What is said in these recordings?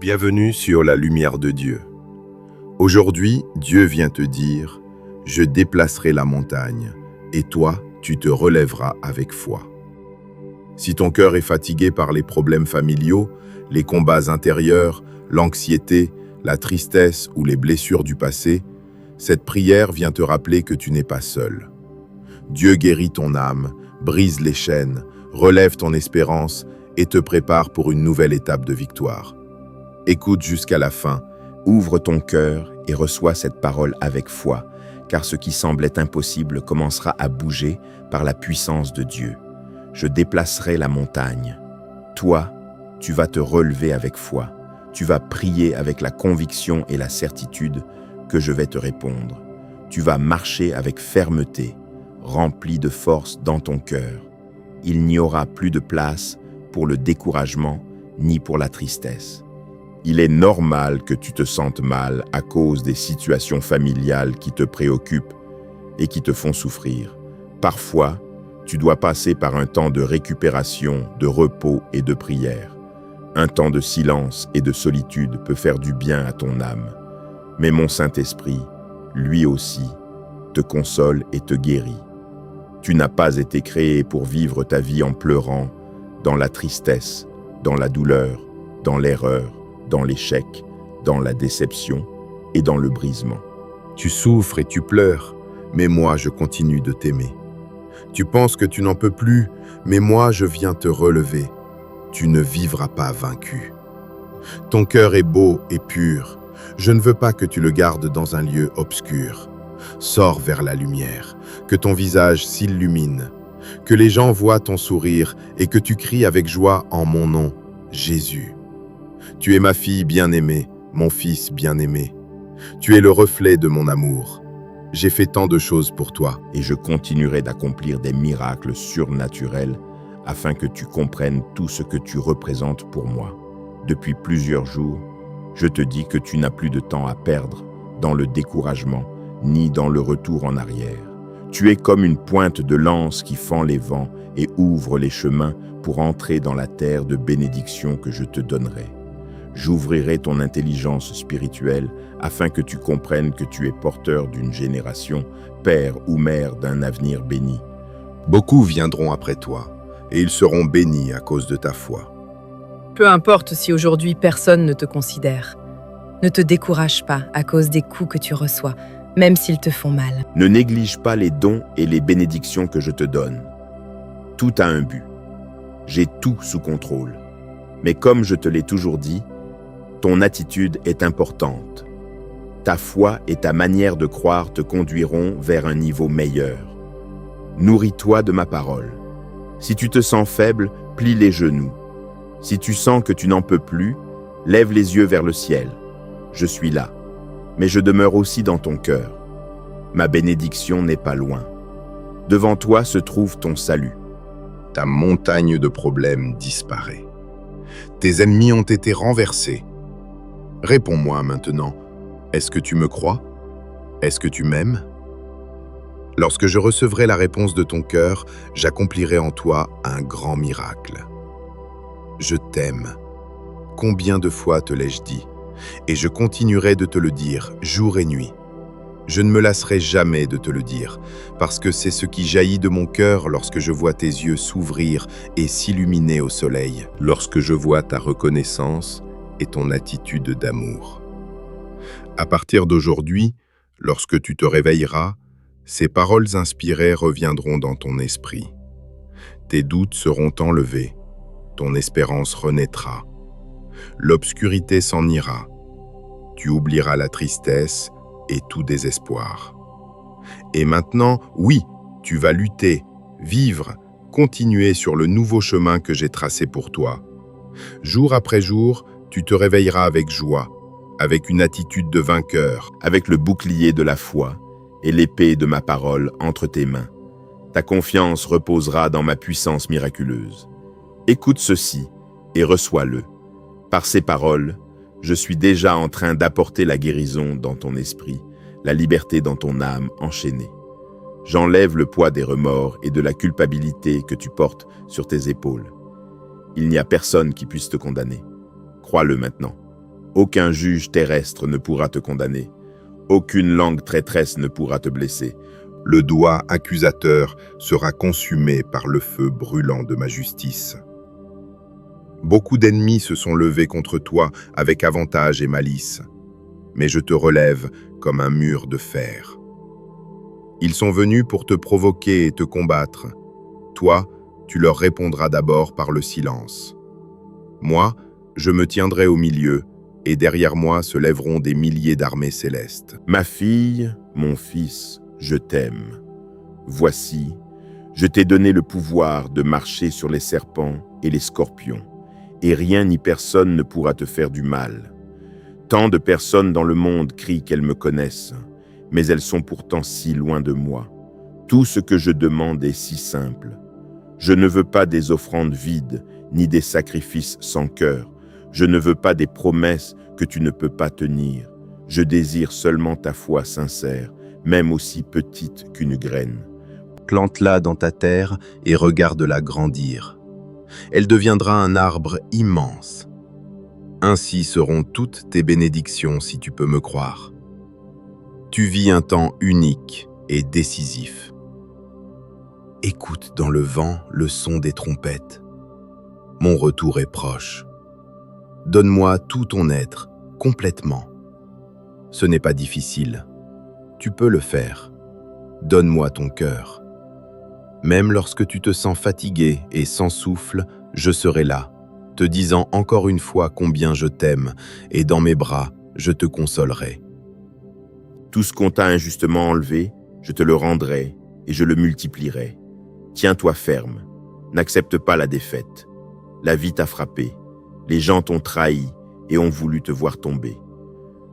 Bienvenue sur la lumière de Dieu. Aujourd'hui, Dieu vient te dire, « Je déplacerai la montagne, et toi, tu te relèveras avec foi. » Si ton cœur est fatigué par les problèmes familiaux, les combats intérieurs, l'anxiété, la tristesse ou les blessures du passé, cette prière vient te rappeler que tu n'es pas seul. Dieu guérit ton âme, brise les chaînes, relève ton espérance et te prépare pour une nouvelle étape de victoire. Écoute jusqu'à la fin, ouvre ton cœur et reçois cette parole avec foi, car ce qui semblait impossible commencera à bouger par la puissance de Dieu. Je déplacerai la montagne. Toi, tu vas te relever avec foi. Tu vas prier avec la conviction et la certitude que je vais te répondre. Tu vas marcher avec fermeté, rempli de force dans ton cœur. Il n'y aura plus de place pour le découragement ni pour la tristesse. Il est normal que tu te sentes mal à cause des situations familiales qui te préoccupent et qui te font souffrir. Parfois, tu dois passer par un temps de récupération, de repos et de prière. Un temps de silence et de solitude peut faire du bien à ton âme. Mais mon Saint-Esprit, lui aussi, te console et te guérit. Tu n'as pas été créé pour vivre ta vie en pleurant, dans la tristesse, dans la douleur, dans l'erreur, dans l'échec, dans la déception et dans le brisement. Tu souffres et tu pleures, mais moi je continue de t'aimer. Tu penses que tu n'en peux plus, mais moi je viens te relever. Tu ne vivras pas vaincu. Ton cœur est beau et pur. Je ne veux pas que tu le gardes dans un lieu obscur. Sors vers la lumière, que ton visage s'illumine, que les gens voient ton sourire et que tu cries avec joie en mon nom, Jésus. Tu es ma fille bien-aimée, mon fils bien-aimé. Tu es le reflet de mon amour. J'ai fait tant de choses pour toi. Et je continuerai d'accomplir des miracles surnaturels afin que tu comprennes tout ce que tu représentes pour moi. Depuis plusieurs jours, je te dis que tu n'as plus de temps à perdre dans le découragement ni dans le retour en arrière. Tu es comme une pointe de lance qui fend les vents et ouvre les chemins pour entrer dans la terre de bénédiction que je te donnerai. J'ouvrirai ton intelligence spirituelle afin que tu comprennes que tu es porteur d'une génération, père ou mère d'un avenir béni. Beaucoup viendront après toi, et ils seront bénis à cause de ta foi. Peu importe si aujourd'hui personne ne te considère. Ne te décourage pas à cause des coups que tu reçois, même s'ils te font mal. Ne néglige pas les dons et les bénédictions que je te donne. Tout a un but. J'ai tout sous contrôle. Mais comme je te l'ai toujours dit, ton attitude est importante. Ta foi et ta manière de croire te conduiront vers un niveau meilleur. Nourris-toi de ma parole. Si tu te sens faible, plie les genoux. Si tu sens que tu n'en peux plus, lève les yeux vers le ciel. Je suis là, mais je demeure aussi dans ton cœur. Ma bénédiction n'est pas loin. Devant toi se trouve ton salut. Ta montagne de problèmes disparaît. Tes ennemis ont été renversés. Réponds-moi maintenant, est-ce que tu me crois? Est-ce que tu m'aimes? Lorsque je recevrai la réponse de ton cœur, j'accomplirai en toi un grand miracle. Je t'aime. Combien de fois te l'ai-je dit? Et je continuerai de te le dire, jour et nuit. Je ne me lasserai jamais de te le dire, parce que c'est ce qui jaillit de mon cœur lorsque je vois tes yeux s'ouvrir et s'illuminer au soleil, lorsque je vois ta reconnaissance et ton attitude d'amour. À partir d'aujourd'hui, lorsque tu te réveilleras, ces paroles inspirées reviendront dans ton esprit. Tes doutes seront enlevés, ton espérance renaîtra. L'obscurité s'en ira. Tu oublieras la tristesse et tout désespoir. Et maintenant, oui, tu vas lutter, vivre, continuer sur le nouveau chemin que j'ai tracé pour toi. Jour après jour, tu te réveilleras avec joie, avec une attitude de vainqueur, avec le bouclier de la foi et l'épée de ma parole entre tes mains. Ta confiance reposera dans ma puissance miraculeuse. Écoute ceci et reçois-le. Par ces paroles, je suis déjà en train d'apporter la guérison dans ton esprit, la liberté dans ton âme enchaînée. J'enlève le poids des remords et de la culpabilité que tu portes sur tes épaules. Il n'y a personne qui puisse te condamner. Crois-le maintenant. Aucun juge terrestre ne pourra te condamner. Aucune langue traîtresse ne pourra te blesser. Le doigt accusateur sera consumé par le feu brûlant de ma justice. Beaucoup d'ennemis se sont levés contre toi avec avantage et malice, mais je te relève comme un mur de fer. Ils sont venus pour te provoquer et te combattre. Toi, tu leur répondras d'abord par le silence. Moi, je me tiendrai au milieu, et derrière moi se lèveront des milliers d'armées célestes. Ma fille, mon fils, je t'aime. Voici, je t'ai donné le pouvoir de marcher sur les serpents et les scorpions, et rien ni personne ne pourra te faire du mal. Tant de personnes dans le monde crient qu'elles me connaissent, mais elles sont pourtant si loin de moi. Tout ce que je demande est si simple. Je ne veux pas des offrandes vides, ni des sacrifices sans cœur. Je ne veux pas des promesses que tu ne peux pas tenir. Je désire seulement ta foi sincère, même aussi petite qu'une graine. Plante-la dans ta terre et regarde-la grandir. Elle deviendra un arbre immense. Ainsi seront toutes tes bénédictions si tu peux me croire. Tu vis un temps unique et décisif. Écoute dans le vent le son des trompettes. Mon retour est proche. Donne-moi tout ton être, complètement. Ce n'est pas difficile. Tu peux le faire. Donne-moi ton cœur. Même lorsque tu te sens fatigué et sans souffle, je serai là, te disant encore une fois combien je t'aime, et dans mes bras, je te consolerai. Tout ce qu'on t'a injustement enlevé, je te le rendrai et je le multiplierai. Tiens-toi ferme, n'accepte pas la défaite. La vie t'a frappé, les gens t'ont trahi et ont voulu te voir tomber.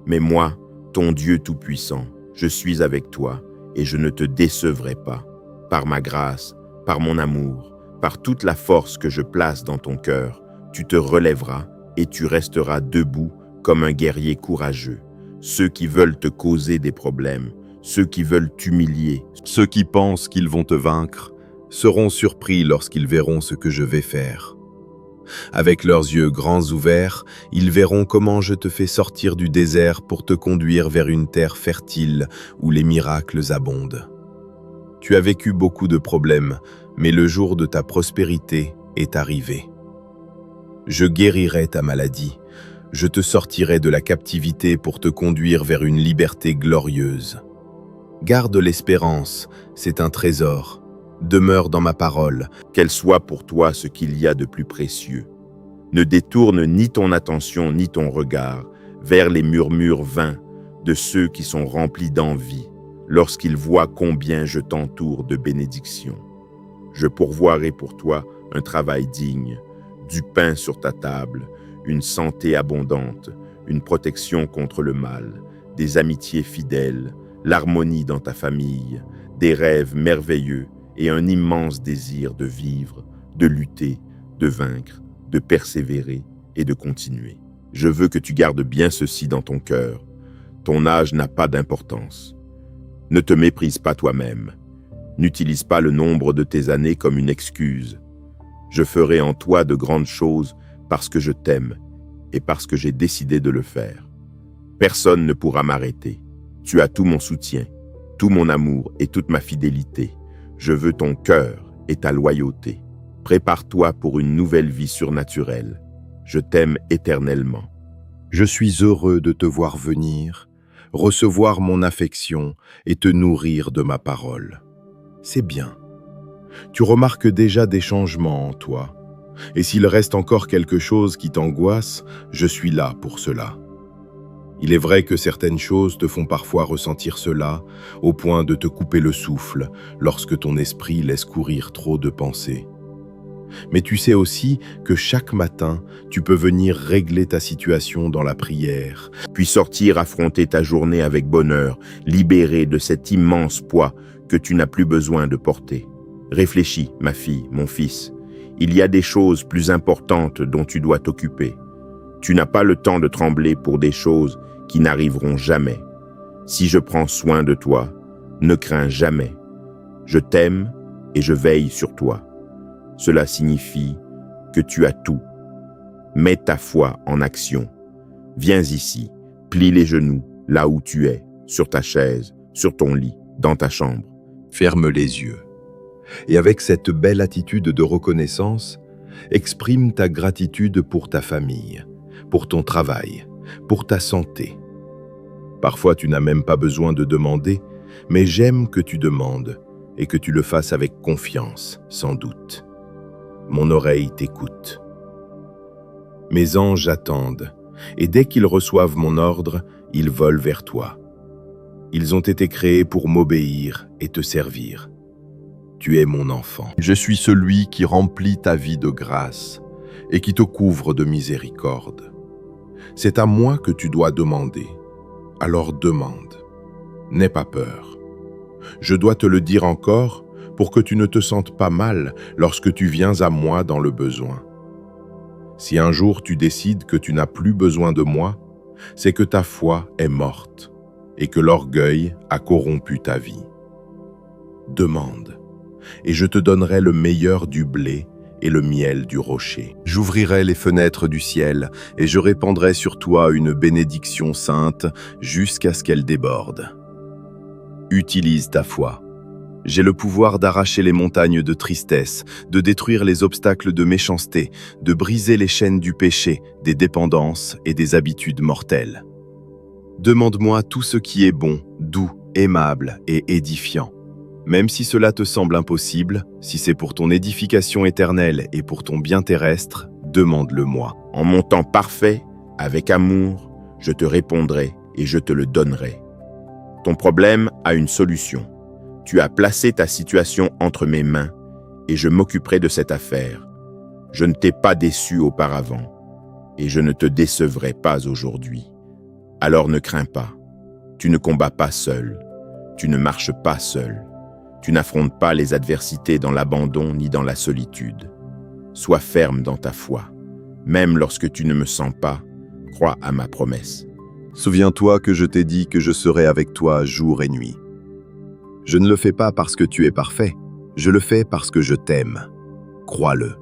Mais moi, ton Dieu Tout-Puissant, je suis avec toi et je ne te décevrai pas. Par ma grâce, par mon amour, par toute la force que je place dans ton cœur, tu te relèveras et tu resteras debout comme un guerrier courageux. Ceux qui veulent te causer des problèmes, ceux qui veulent t'humilier, ceux qui pensent qu'ils vont te vaincre, seront surpris lorsqu'ils verront ce que je vais faire. Avec leurs yeux grands ouverts, ils verront comment je te fais sortir du désert pour te conduire vers une terre fertile où les miracles abondent. Tu as vécu beaucoup de problèmes, mais le jour de ta prospérité est arrivé. Je guérirai ta maladie, je te sortirai de la captivité pour te conduire vers une liberté glorieuse. Garde l'espérance, c'est un trésor. Demeure dans ma parole. Qu'elle soit pour toi ce qu'il y a de plus précieux. Ne détourne ni ton attention ni ton regard vers les murmures vains de ceux qui sont remplis d'envie lorsqu'ils voient combien je t'entoure de bénédictions. Je pourvoirai pour toi un travail digne, du pain sur ta table, une santé abondante, une protection contre le mal, des amitiés fidèles, l'harmonie dans ta famille, des rêves merveilleux et un immense désir de vivre, de lutter, de vaincre, de persévérer et de continuer. Je veux que tu gardes bien ceci dans ton cœur. Ton âge n'a pas d'importance. Ne te méprise pas toi-même. N'utilise pas le nombre de tes années comme une excuse. Je ferai en toi de grandes choses parce que je t'aime et parce que j'ai décidé de le faire. Personne ne pourra m'arrêter. Tu as tout mon soutien, tout mon amour et toute ma fidélité. Je veux ton cœur et ta loyauté. Prépare-toi pour une nouvelle vie surnaturelle. Je t'aime éternellement. Je suis heureux de te voir venir, recevoir mon affection et te nourrir de ma parole. C'est bien. Tu remarques déjà des changements en toi. Et s'il reste encore quelque chose qui t'angoisse, je suis là pour cela. Il est vrai que certaines choses te font parfois ressentir cela, au point de te couper le souffle lorsque ton esprit laisse courir trop de pensées. Mais tu sais aussi que chaque matin, tu peux venir régler ta situation dans la prière, puis sortir affronter ta journée avec bonheur, libéré de cet immense poids que tu n'as plus besoin de porter. Réfléchis, ma fille, mon fils. Il y a des choses plus importantes dont tu dois t'occuper. Tu n'as pas le temps de trembler pour des choses qui n'arriveront jamais. Si je prends soin de toi, ne crains jamais. Je t'aime et je veille sur toi. Cela signifie que tu as tout. Mets ta foi en action. Viens ici, plie les genoux, là où tu es, sur ta chaise, sur ton lit, dans ta chambre. Ferme les yeux. Et avec cette belle attitude de reconnaissance, exprime ta gratitude pour ta famille, pour ton travail, pour ta santé. Parfois, tu n'as même pas besoin de demander, mais j'aime que tu demandes et que tu le fasses avec confiance, sans doute. Mon oreille t'écoute. Mes anges attendent, et dès qu'ils reçoivent mon ordre, ils volent vers toi. Ils ont été créés pour m'obéir et te servir. Tu es mon enfant. Je suis celui qui remplit ta vie de grâce et qui te couvre de miséricorde. C'est à moi que tu dois demander. Alors demande. N'aie pas peur. Je dois te le dire encore pour que tu ne te sentes pas mal lorsque tu viens à moi dans le besoin. Si un jour tu décides que tu n'as plus besoin de moi, c'est que ta foi est morte et que l'orgueil a corrompu ta vie. Demande, et je te donnerai le meilleur du blé et le miel du rocher. J'ouvrirai les fenêtres du ciel et je répandrai sur toi une bénédiction sainte jusqu'à ce qu'elle déborde. Utilise ta foi. J'ai le pouvoir d'arracher les montagnes de tristesse, de détruire les obstacles de méchanceté, de briser les chaînes du péché, des dépendances et des habitudes mortelles. Demande-moi tout ce qui est bon, doux, aimable et édifiant. Même si cela te semble impossible, si c'est pour ton édification éternelle et pour ton bien terrestre, demande-le-moi. En mon temps parfait, avec amour, je te répondrai et je te le donnerai. Ton problème a une solution. Tu as placé ta situation entre mes mains et je m'occuperai de cette affaire. Je ne t'ai pas déçu auparavant et je ne te décevrai pas aujourd'hui. Alors ne crains pas. Tu ne combats pas seul. Tu ne marches pas seul. Tu n'affrontes pas les adversités dans l'abandon ni dans la solitude. Sois ferme dans ta foi. Même lorsque tu ne me sens pas, crois à ma promesse. Souviens-toi que je t'ai dit que je serai avec toi jour et nuit. Je ne le fais pas parce que tu es parfait, je le fais parce que je t'aime. Crois-le.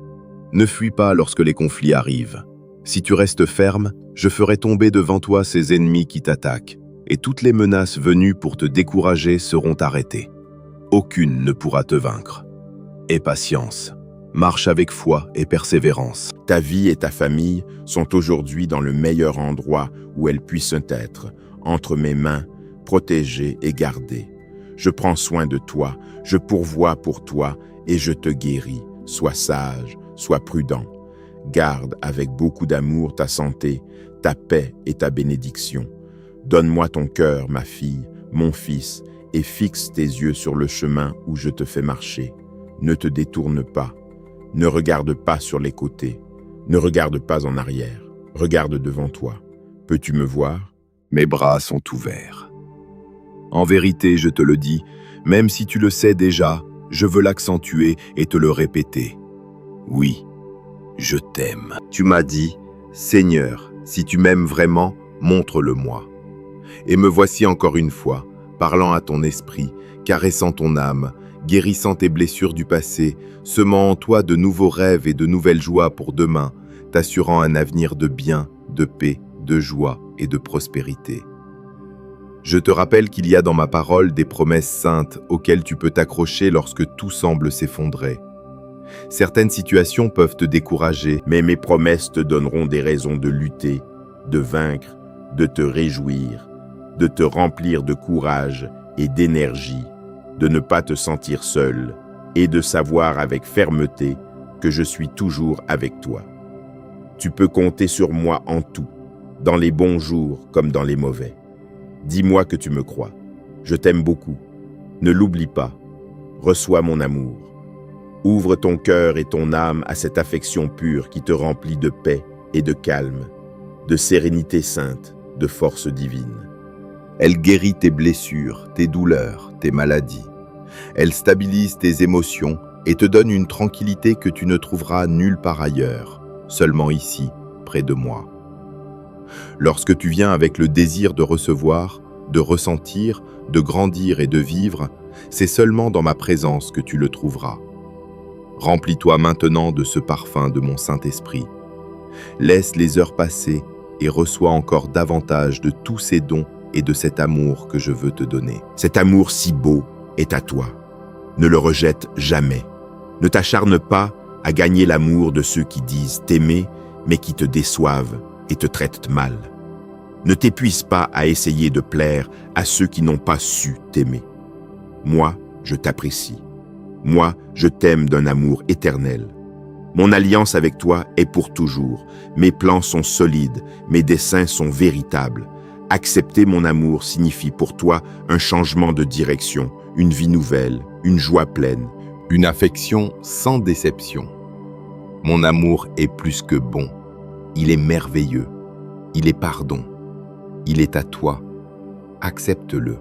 Ne fuis pas lorsque les conflits arrivent. Si tu restes ferme, je ferai tomber devant toi ces ennemis qui t'attaquent, et toutes les menaces venues pour te décourager seront arrêtées. Aucune ne pourra te vaincre. Aie patience. Marche avec foi et persévérance. Ta vie et ta famille sont aujourd'hui dans le meilleur endroit où elles puissent être, entre mes mains, protégées et gardées. Je prends soin de toi, je pourvois pour toi et je te guéris. Sois sage, sois prudent. Garde avec beaucoup d'amour ta santé, ta paix et ta bénédiction. Donne-moi ton cœur, ma fille, mon fils, et fixe tes yeux sur le chemin où je te fais marcher. Ne te détourne pas. Ne regarde pas sur les côtés. Ne regarde pas en arrière. Regarde devant toi. Peux-tu me voir? Mes bras sont ouverts. En vérité, je te le dis, même si tu le sais déjà, je veux l'accentuer et te le répéter. Oui, je t'aime. Tu m'as dit, Seigneur, si tu m'aimes vraiment, montre-le-moi. Et me voici encore une fois, parlant à ton esprit, caressant ton âme, guérissant tes blessures du passé, semant en toi de nouveaux rêves et de nouvelles joies pour demain, t'assurant un avenir de bien, de paix, de joie et de prospérité. Je te rappelle qu'il y a dans ma parole des promesses saintes auxquelles tu peux t'accrocher lorsque tout semble s'effondrer. Certaines situations peuvent te décourager, mais mes promesses te donneront des raisons de lutter, de vaincre, de te réjouir, de te remplir de courage et d'énergie, de ne pas te sentir seul et de savoir avec fermeté que je suis toujours avec toi. Tu peux compter sur moi en tout, dans les bons jours comme dans les mauvais. Dis-moi que tu me crois. Je t'aime beaucoup. Ne l'oublie pas. Reçois mon amour. Ouvre ton cœur et ton âme à cette affection pure qui te remplit de paix et de calme, de sérénité sainte, de force divine. Elle guérit tes blessures, tes douleurs, tes maladies. Elle stabilise tes émotions et te donne une tranquillité que tu ne trouveras nulle part ailleurs, seulement ici, près de moi. Lorsque tu viens avec le désir de recevoir, de ressentir, de grandir et de vivre, c'est seulement dans ma présence que tu le trouveras. Remplis-toi maintenant de ce parfum de mon Saint-Esprit. Laisse les heures passer et reçois encore davantage de tous ces dons et de cet amour que je veux te donner. Cet amour si beau est à toi. Ne le rejette jamais. Ne t'acharne pas à gagner l'amour de ceux qui disent t'aimer, mais qui te déçoivent et te traitent mal. Ne t'épuise pas à essayer de plaire à ceux qui n'ont pas su t'aimer. Moi, je t'apprécie. Moi, je t'aime d'un amour éternel. Mon alliance avec toi est pour toujours. Mes plans sont solides, mes desseins sont véritables. Accepter mon amour signifie pour toi un changement de direction, une vie nouvelle, une joie pleine. Une affection sans déception. Mon amour est plus que bon. Il est merveilleux. Il est pardon. Il est à toi. Accepte-le.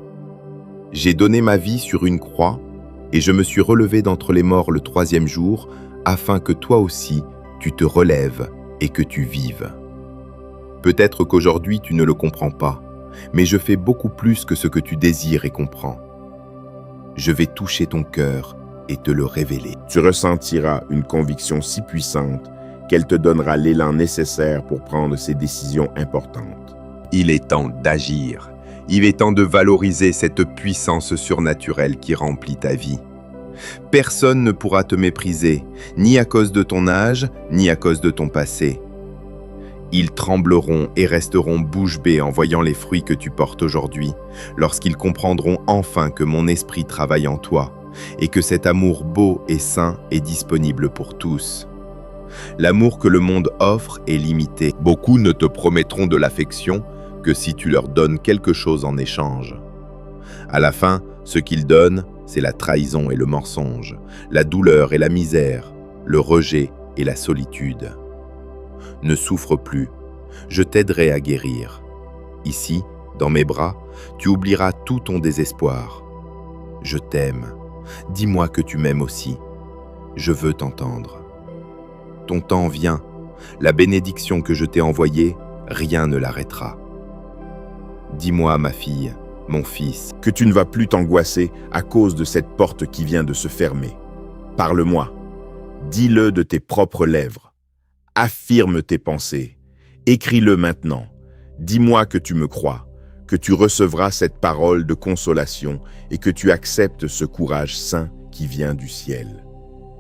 J'ai donné ma vie sur une croix et je me suis relevé d'entre les morts le 3e jour afin que toi aussi tu te relèves et que tu vives. Peut-être qu'aujourd'hui tu ne le comprends pas, mais je fais beaucoup plus que ce que tu désires et comprends. Je vais toucher ton cœur et te le révéler. Tu ressentiras une conviction si puissante qu'elle te donnera l'élan nécessaire pour prendre ces décisions importantes. Il est temps d'agir. Il est temps de valoriser cette puissance surnaturelle qui remplit ta vie. Personne ne pourra te mépriser, ni à cause de ton âge, ni à cause de ton passé. Ils trembleront et resteront bouche bée en voyant les fruits que tu portes aujourd'hui, lorsqu'ils comprendront enfin que mon esprit travaille en toi, et que cet amour beau et sain est disponible pour tous. L'amour que le monde offre est limité. Beaucoup ne te promettront de l'affection que si tu leur donnes quelque chose en échange. À la fin, ce qu'ils donnent, c'est la trahison et le mensonge, la douleur et la misère, le rejet et la solitude. Ne souffre plus, je t'aiderai à guérir. Ici, dans mes bras, tu oublieras tout ton désespoir. Je t'aime. Dis-moi que tu m'aimes aussi. Je veux t'entendre. Ton temps vient. La bénédiction que je t'ai envoyée, rien ne l'arrêtera. Dis-moi, ma fille, mon fils, que tu ne vas plus t'angoisser à cause de cette porte qui vient de se fermer. Parle-moi. Dis-le de tes propres lèvres. Affirme tes pensées. Écris-le maintenant. Dis-moi que tu me crois, que tu recevras cette parole de consolation et que tu acceptes ce courage saint qui vient du ciel.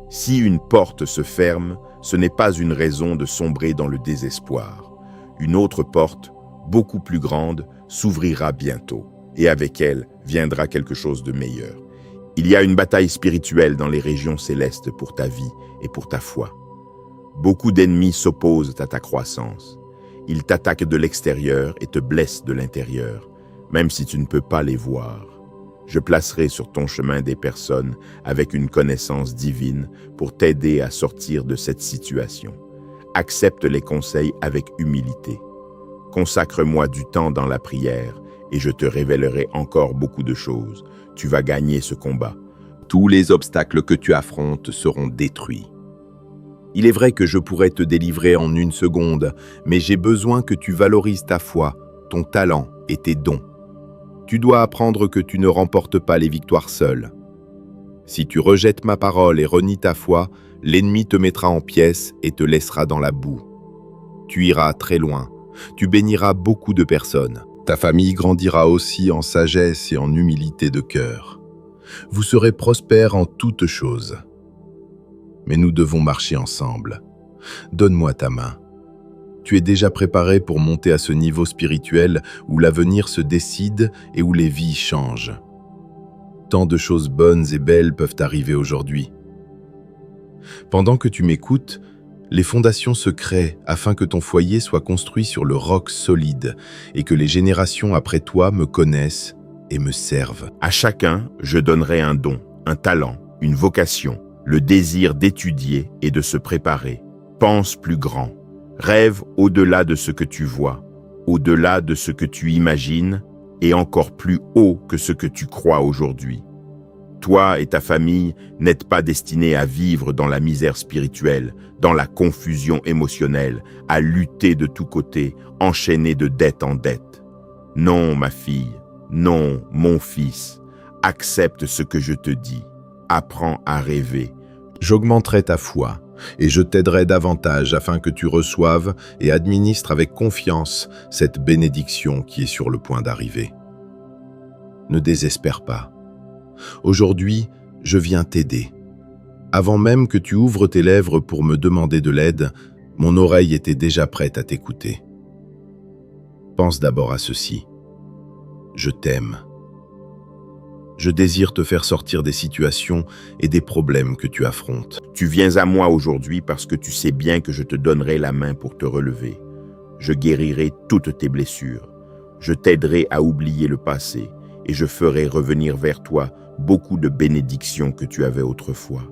Si une porte se ferme, ce n'est pas une raison de sombrer dans le désespoir. Une autre porte, beaucoup plus grande, s'ouvrira bientôt, et avec elle viendra quelque chose de meilleur. Il y a une bataille spirituelle dans les régions célestes pour ta vie et pour ta foi. Beaucoup d'ennemis s'opposent à ta croissance. Ils t'attaquent de l'extérieur et te blessent de l'intérieur, même si tu ne peux pas les voir. Je placerai sur ton chemin des personnes avec une connaissance divine pour t'aider à sortir de cette situation. Accepte les conseils avec humilité. Consacre-moi du temps dans la prière et je te révélerai encore beaucoup de choses. Tu vas gagner ce combat. Tous les obstacles que tu affrontes seront détruits. Il est vrai que je pourrais te délivrer en une seconde, mais j'ai besoin que tu valorises ta foi, ton talent et tes dons. Tu dois apprendre que tu ne remportes pas les victoires seul. Si tu rejettes ma parole et renies ta foi, l'ennemi te mettra en pièces et te laissera dans la boue. Tu iras très loin, tu béniras beaucoup de personnes. Ta famille grandira aussi en sagesse et en humilité de cœur. Vous serez prospères en toutes choses. Mais nous devons marcher ensemble. Donne-moi ta main. Tu es déjà préparé pour monter à ce niveau spirituel où l'avenir se décide et où les vies changent. Tant de choses bonnes et belles peuvent arriver aujourd'hui. Pendant que tu m'écoutes, les fondations se créent afin que ton foyer soit construit sur le roc solide et que les générations après toi me connaissent et me servent. À chacun, je donnerai un don, un talent, une vocation, le désir d'étudier et de se préparer. Pense plus grand. Rêve au-delà de ce que tu vois, au-delà de ce que tu imagines et encore plus haut que ce que tu crois aujourd'hui. Toi et ta famille n'êtes pas destinés à vivre dans la misère spirituelle, dans la confusion émotionnelle, à lutter de tous côtés, enchaînés de dette en dette. Non, ma fille, non, mon fils, accepte ce que je te dis. Apprends à rêver. J'augmenterai ta foi, et je t'aiderai davantage afin que tu reçoives et administres avec confiance cette bénédiction qui est sur le point d'arriver. Ne désespère pas. Aujourd'hui, je viens t'aider. Avant même que tu ouvres tes lèvres pour me demander de l'aide, mon oreille était déjà prête à t'écouter. Pense d'abord à ceci. Je t'aime. Je désire te faire sortir des situations et des problèmes que tu affrontes. Tu viens à moi aujourd'hui parce que tu sais bien que je te donnerai la main pour te relever. Je guérirai toutes tes blessures. Je t'aiderai à oublier le passé et je ferai revenir vers toi beaucoup de bénédictions que tu avais autrefois.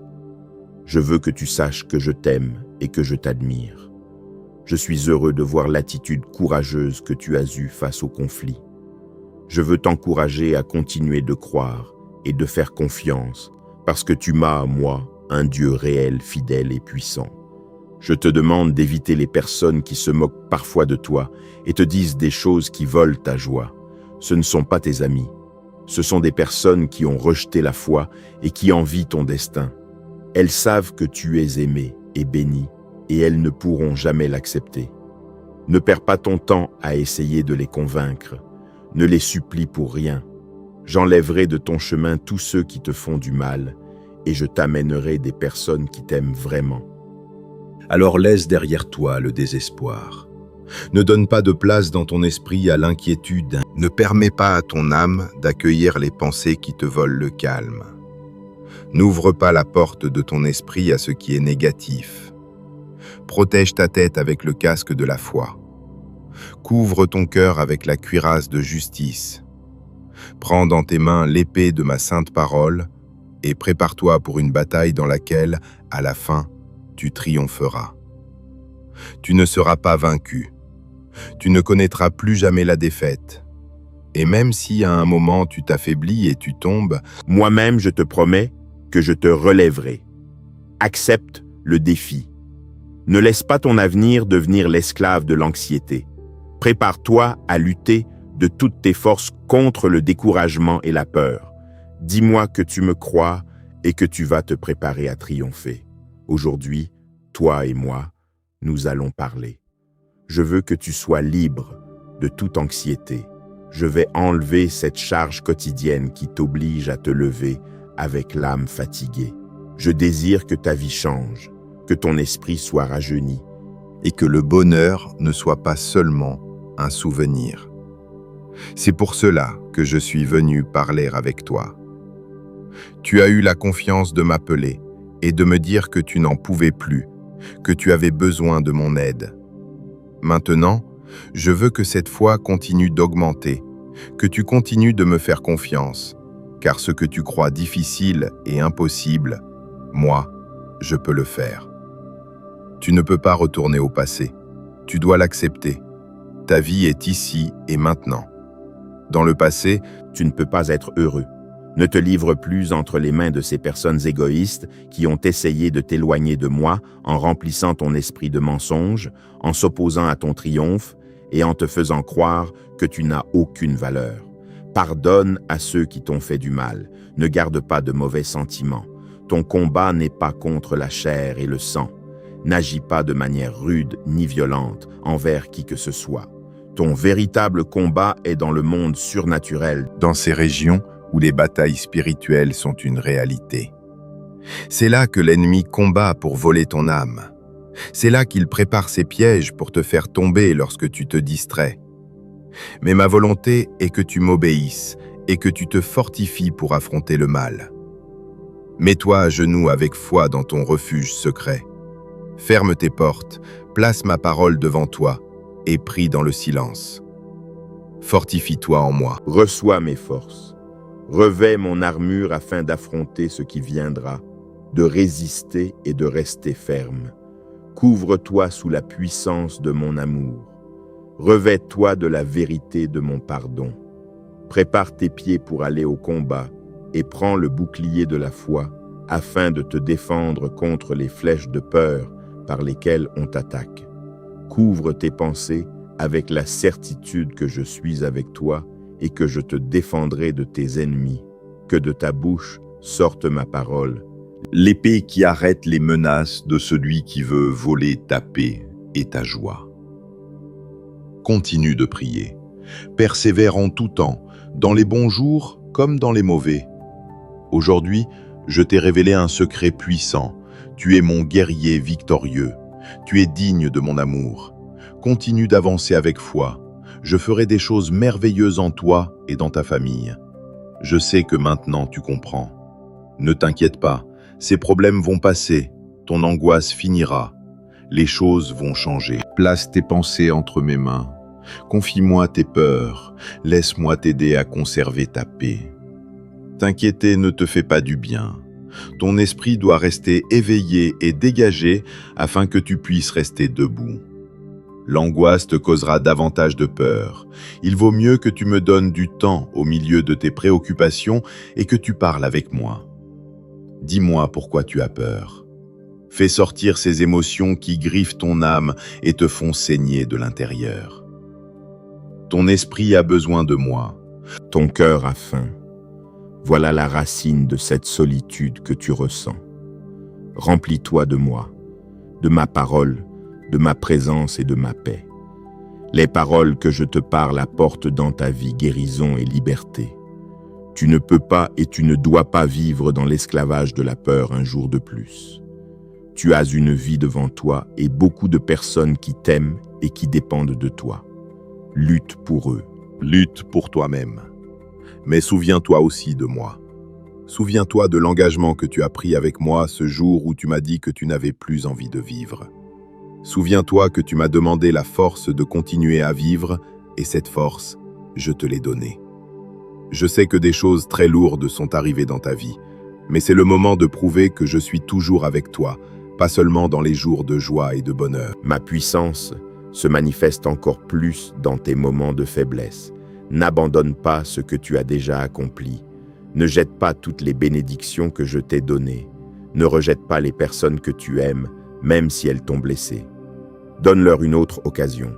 Je veux que tu saches que je t'aime et que je t'admire. Je suis heureux de voir l'attitude courageuse que tu as eue face au conflit. Je veux t'encourager à continuer de croire et de faire confiance parce que tu m'as, moi, un Dieu réel, fidèle et puissant. Je te demande d'éviter les personnes qui se moquent parfois de toi et te disent des choses qui volent ta joie. Ce ne sont pas tes amis. Ce sont des personnes qui ont rejeté la foi et qui envient ton destin. Elles savent que tu es aimé et béni et elles ne pourront jamais l'accepter. Ne perds pas ton temps à essayer de les convaincre. Ne les supplie pour rien. J'enlèverai de ton chemin tous ceux qui te font du mal et je t'amènerai des personnes qui t'aiment vraiment. Alors laisse derrière toi le désespoir. Ne donne pas de place dans ton esprit à l'inquiétude. Ne permets pas à ton âme d'accueillir les pensées qui te volent le calme. N'ouvre pas la porte de ton esprit à ce qui est négatif. Protège ta tête avec le casque de la foi. Couvre ton cœur avec la cuirasse de justice. Prends dans tes mains l'épée de ma sainte parole et prépare-toi pour une bataille dans laquelle, à la fin, tu triompheras. Tu ne seras pas vaincu. Tu ne connaîtras plus jamais la défaite. Et même si à un moment tu t'affaiblis et tu tombes, moi-même je te promets que je te relèverai. Accepte le défi. Ne laisse pas ton avenir devenir l'esclave de l'anxiété. Prépare-toi à lutter de toutes tes forces contre le découragement et la peur. Dis-moi que tu me crois et que tu vas te préparer à triompher. Aujourd'hui, toi et moi, nous allons parler. Je veux que tu sois libre de toute anxiété. Je vais enlever cette charge quotidienne qui t'oblige à te lever avec l'âme fatiguée. Je désire que ta vie change, que ton esprit soit rajeuni et que le bonheur ne soit pas seulement un souvenir. C'est pour cela que je suis venu parler avec toi. Tu as eu la confiance de m'appeler et de me dire que tu n'en pouvais plus, que tu avais besoin de mon aide. Maintenant, je veux que cette foi continue d'augmenter, que tu continues de me faire confiance, car ce que tu crois difficile et impossible, moi, je peux le faire. Tu ne peux pas retourner au passé, tu dois l'accepter. Ta vie est ici et maintenant. Dans le passé, tu ne peux pas être heureux. Ne te livre plus entre les mains de ces personnes égoïstes qui ont essayé de t'éloigner de moi en remplissant ton esprit de mensonges, en s'opposant à ton triomphe et en te faisant croire que tu n'as aucune valeur. Pardonne à ceux qui t'ont fait du mal. Ne garde pas de mauvais sentiments. Ton combat n'est pas contre la chair et le sang. N'agis pas de manière rude ni violente envers qui que ce soit. Ton véritable combat est dans le monde surnaturel, dans ces régions où les batailles spirituelles sont une réalité. C'est là que l'ennemi combat pour voler ton âme. C'est là qu'il prépare ses pièges pour te faire tomber lorsque tu te distrais. Mais ma volonté est que tu m'obéisses et que tu te fortifies pour affronter le mal. Mets-toi à genoux avec foi dans ton refuge secret. Ferme tes portes, place ma parole devant toi et prie dans le silence. Fortifie-toi en moi. Reçois mes forces. Revêt mon armure afin d'affronter ce qui viendra, de résister et de rester ferme. Couvre-toi sous la puissance de mon amour. Revêt-toi de la vérité de mon pardon. Prépare tes pieds pour aller au combat et prends le bouclier de la foi afin de te défendre contre les flèches de peur par lesquelles on t'attaque. Couvre tes pensées avec la certitude que je suis avec toi et que je te défendrai de tes ennemis. Que de ta bouche sorte ma parole, L'épée qui arrête les menaces de celui qui veut voler ta paix et ta joie. Continue de prier. Persévère en tout temps, dans les bons jours comme dans les mauvais. Aujourd'hui, je t'ai révélé un secret puissant. Tu es mon guerrier victorieux. Tu es digne de mon amour. Continue d'avancer avec foi. Je ferai des choses merveilleuses en toi et dans ta famille. Je sais que maintenant tu comprends. Ne t'inquiète pas, ces problèmes vont passer, ton angoisse finira. Les choses vont changer. Place tes pensées entre mes mains. Confie-moi tes peurs. Laisse-moi t'aider à conserver ta paix. T'inquiéter ne te fait pas du bien. Ton esprit doit rester éveillé et dégagé afin que tu puisses rester debout. L'angoisse te causera davantage de peur. Il vaut mieux que tu me donnes du temps au milieu de tes préoccupations et que tu parles avec moi. Dis-moi pourquoi tu as peur. Fais sortir ces émotions qui griffent ton âme et te font saigner de l'intérieur. Ton esprit a besoin de moi. Ton cœur a faim. Voilà la racine de cette solitude que tu ressens. Remplis-toi de moi, de ma parole, de ma présence et de ma paix. Les paroles que je te parle apportent dans ta vie guérison et liberté. Tu ne peux pas et tu ne dois pas vivre dans l'esclavage de la peur un jour de plus. Tu as une vie devant toi et beaucoup de personnes qui t'aiment et qui dépendent de toi. Lutte pour eux. Lutte pour toi-même. Mais souviens-toi aussi de moi. Souviens-toi de l'engagement que tu as pris avec moi ce jour où tu m'as dit que tu n'avais plus envie de vivre. Souviens-toi que tu m'as demandé la force de continuer à vivre, et cette force, je te l'ai donnée. Je sais que des choses très lourdes sont arrivées dans ta vie, mais c'est le moment de prouver que je suis toujours avec toi, pas seulement dans les jours de joie et de bonheur. Ma puissance se manifeste encore plus dans tes moments de faiblesse. N'abandonne pas ce que tu as déjà accompli. Ne jette pas toutes les bénédictions que je t'ai données. Ne rejette pas les personnes que tu aimes, même si elles t'ont blessé. Donne-leur une autre occasion.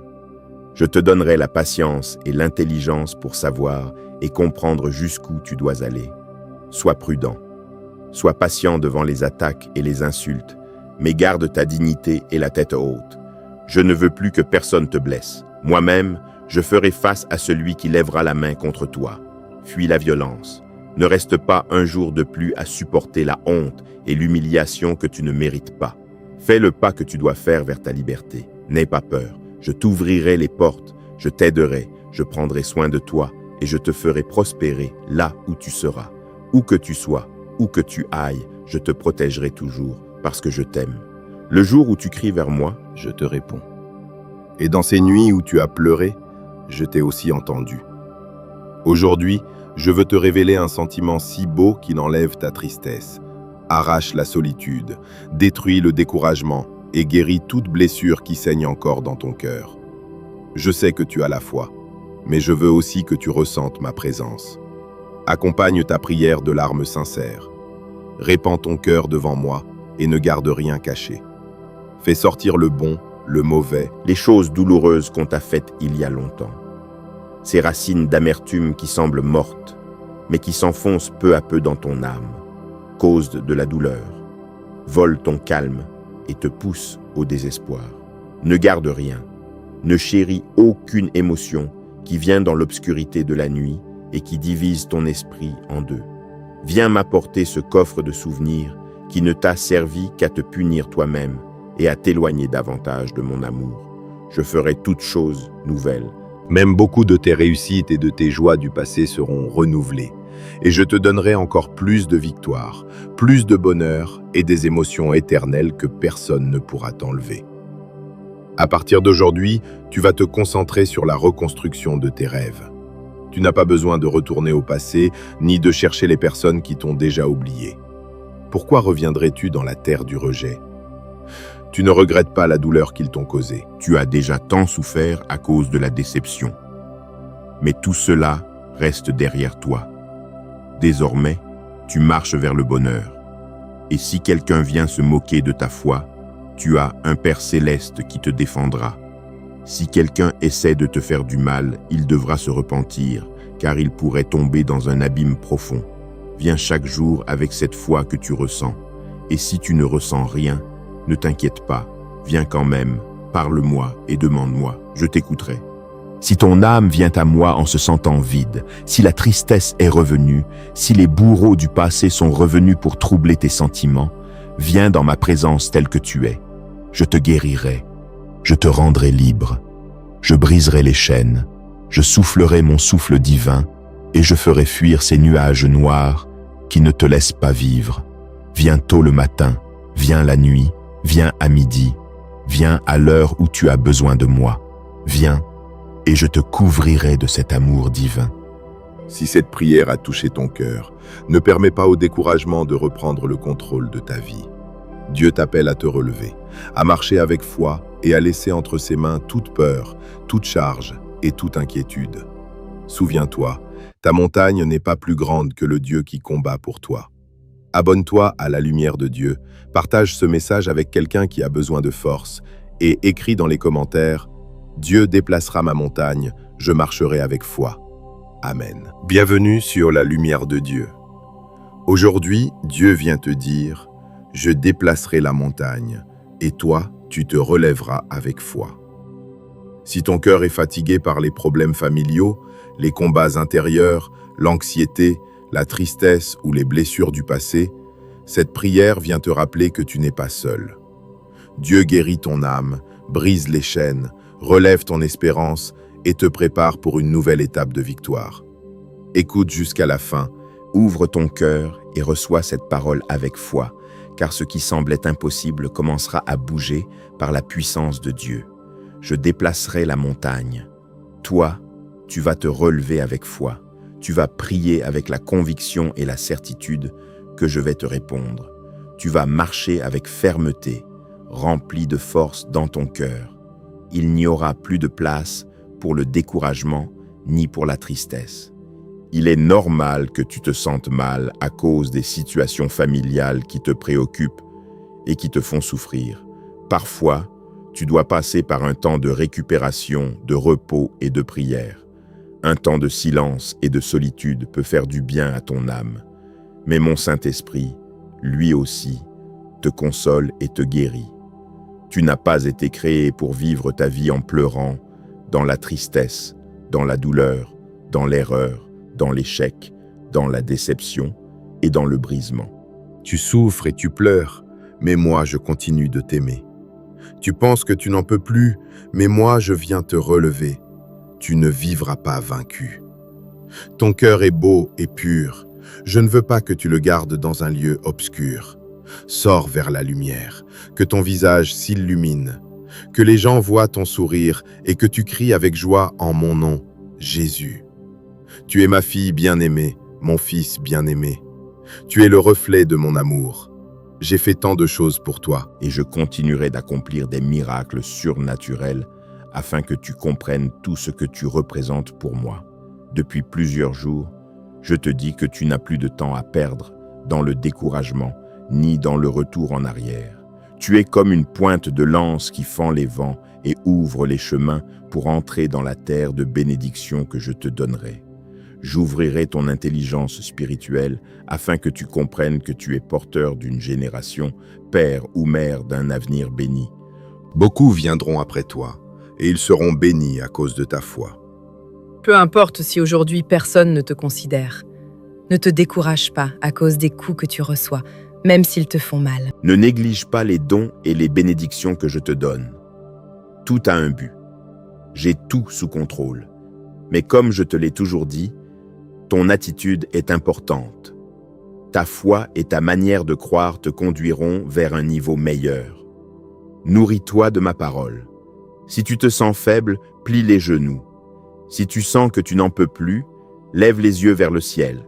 Je te donnerai la patience et l'intelligence pour savoir et comprendre jusqu'où tu dois aller. Sois prudent. Sois patient devant les attaques et les insultes, mais garde ta dignité et la tête haute. Je ne veux plus que personne te blesse. Moi-même, je ferai face à celui qui lèvera la main contre toi. Fuis la violence. Ne reste pas un jour de plus à supporter la honte et l'humiliation que tu ne mérites pas. Fais le pas que tu dois faire vers ta liberté. N'aie pas peur. Je t'ouvrirai les portes. Je t'aiderai. Je prendrai soin de toi et je te ferai prospérer là où tu seras. Où que tu sois, où que tu ailles, je te protégerai toujours parce que je t'aime. Le jour où tu cries vers moi, je te réponds. Et dans ces nuits où tu as pleuré, je t'ai aussi entendu. Aujourd'hui, je veux te révéler un sentiment si beau qu'il enlève ta tristesse, arrache la solitude, détruit le découragement et guérit toute blessure qui saigne encore dans ton cœur. Je sais que tu as la foi, mais je veux aussi que tu ressentes ma présence. Accompagne ta prière de larmes sincères. Répands ton cœur devant moi et ne garde rien caché. Fais sortir le bon, le mauvais, les choses douloureuses qu'on t'a faites il y a longtemps. Ces racines d'amertume qui semblent mortes, mais qui s'enfoncent peu à peu dans ton âme, causent de la douleur, volent ton calme et te poussent au désespoir. Ne garde rien, ne chéris aucune émotion qui vient dans l'obscurité de la nuit et qui divise ton esprit en deux. Viens m'apporter ce coffre de souvenirs qui ne t'a servi qu'à te punir toi-même et à t'éloigner davantage de mon amour. Je ferai toutes choses nouvelles. Même beaucoup de tes réussites et de tes joies du passé seront renouvelées. Et je te donnerai encore plus de victoires, plus de bonheur et des émotions éternelles que personne ne pourra t'enlever. À partir d'aujourd'hui, tu vas te concentrer sur la reconstruction de tes rêves. Tu n'as pas besoin de retourner au passé, ni de chercher les personnes qui t'ont déjà oublié. Pourquoi reviendrais-tu dans la terre du rejet ? Tu ne regrettes pas la douleur qu'ils t'ont causée. Tu as déjà tant souffert à cause de la déception. Mais tout cela reste derrière toi. Désormais, tu marches vers le bonheur. Et si quelqu'un vient se moquer de ta foi, tu as un Père céleste qui te défendra. Si quelqu'un essaie de te faire du mal, il devra se repentir, car il pourrait tomber dans un abîme profond. Viens chaque jour avec cette foi que tu ressens, Et si tu ne ressens rien, ne t'inquiète pas, viens quand même, parle-moi et demande-moi, je t'écouterai. Si ton âme vient à moi en se sentant vide, si la tristesse est revenue, si les bourreaux du passé sont revenus pour troubler tes sentiments, viens dans ma présence telle que tu es. Je te guérirai, je te rendrai libre, je briserai les chaînes, je soufflerai mon souffle divin et je ferai fuir ces nuages noirs qui ne te laissent pas vivre. Viens tôt le matin, viens la nuit, viens à midi, viens à l'heure où tu as besoin de moi. Viens, et je te couvrirai de cet amour divin. Si cette prière a touché ton cœur, ne permets pas au découragement de reprendre le contrôle de ta vie. Dieu t'appelle à te relever, à marcher avec foi et à laisser entre ses mains toute peur, toute charge et toute inquiétude. Souviens-toi, ta montagne n'est pas plus grande que le Dieu qui combat pour toi. Abonne-toi à la lumière de Dieu, partage ce message avec quelqu'un qui a besoin de force et écris dans les commentaires « Dieu déplacera ma montagne, je marcherai avec foi. » Amen. Bienvenue sur la lumière de Dieu. Aujourd'hui, Dieu vient te dire « Je déplacerai la montagne, et toi, tu te relèveras avec foi. » Si ton cœur est fatigué par les problèmes familiaux, les combats intérieurs, l'anxiété, la tristesse ou les blessures du passé, cette prière vient te rappeler que tu n'es pas seul. Dieu guérit ton âme, brise les chaînes, relève ton espérance et te prépare pour une nouvelle étape de victoire. Écoute jusqu'à la fin, Ouvre ton cœur et reçois cette parole avec foi, car ce qui semblait impossible commencera à bouger par la puissance de Dieu. Je déplacerai la montagne. Toi, tu vas te relever avec foi. Tu vas prier avec la conviction et la certitude que je vais te répondre. Tu vas marcher avec fermeté, rempli de force dans ton cœur. Il n'y aura plus de place pour le découragement ni pour la tristesse. Il est normal que tu te sentes mal à cause des situations familiales qui te préoccupent et qui te font souffrir. Parfois, tu dois passer par un temps de récupération, de repos et de prière. Un temps de silence et de solitude peut faire du bien à ton âme. Mais mon Saint-Esprit, lui aussi, te console et te guérit. Tu n'as pas été créé pour vivre ta vie en pleurant, dans la tristesse, dans la douleur, dans l'erreur, dans l'échec, dans la déception et dans le brisement. tu souffres et tu pleures, mais moi je continue de t'aimer. Tu penses que tu n'en peux plus, mais moi je viens te relever. Tu ne vivras pas vaincu. Ton cœur est beau et pur. Je ne veux pas que tu le gardes dans un lieu obscur. Sors vers la lumière, que ton visage s'illumine, que les gens voient ton sourire et que tu cries avec joie en mon nom, Jésus. Tu es ma fille bien-aimée, mon fils bien-aimé. Tu es le reflet de mon amour. J'ai fait tant de choses pour toi. Et je continuerai d'accomplir des miracles surnaturels afin que tu comprennes tout ce que tu représentes pour moi. Depuis plusieurs jours, je te dis que tu n'as plus de temps à perdre dans le découragement ni dans le retour en arrière. Tu es comme une pointe de lance qui fend les vents et ouvre les chemins pour entrer dans la terre de bénédiction que je te donnerai. J'ouvrirai ton intelligence spirituelle afin que tu comprennes que tu es porteur d'une génération, père ou mère d'un avenir béni. Beaucoup viendront après toi, et ils seront bénis à cause de ta foi. Peu importe si aujourd'hui personne ne te considère. Ne te décourage pas à cause des coups que tu reçois, même s'ils te font mal. Ne néglige pas les dons et les bénédictions que je te donne. Tout a un but. J'ai tout sous contrôle. Mais comme je te l'ai toujours dit, ton attitude est importante. Ta foi et ta manière de croire te conduiront vers un niveau meilleur. Nourris-toi de ma parole. Si tu te sens faible, plie les genoux. Si tu sens que tu n'en peux plus, lève les yeux vers le ciel.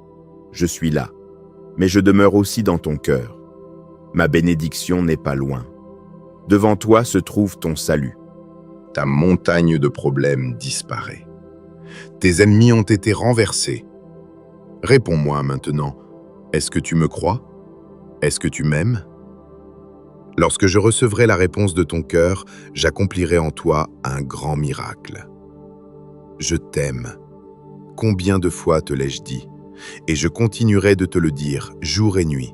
Je suis là, mais je demeure aussi dans ton cœur. Ma bénédiction n'est pas loin. Devant toi se trouve ton salut. Ta montagne de problèmes disparaît. Tes ennemis ont été renversés. Réponds-moi maintenant, est-ce que tu me crois? Est-ce que tu m'aimes? Lorsque je recevrai la réponse de ton cœur, j'accomplirai en toi un grand miracle. Je t'aime. Combien de fois te l'ai-je dit? Et je continuerai de te le dire jour et nuit.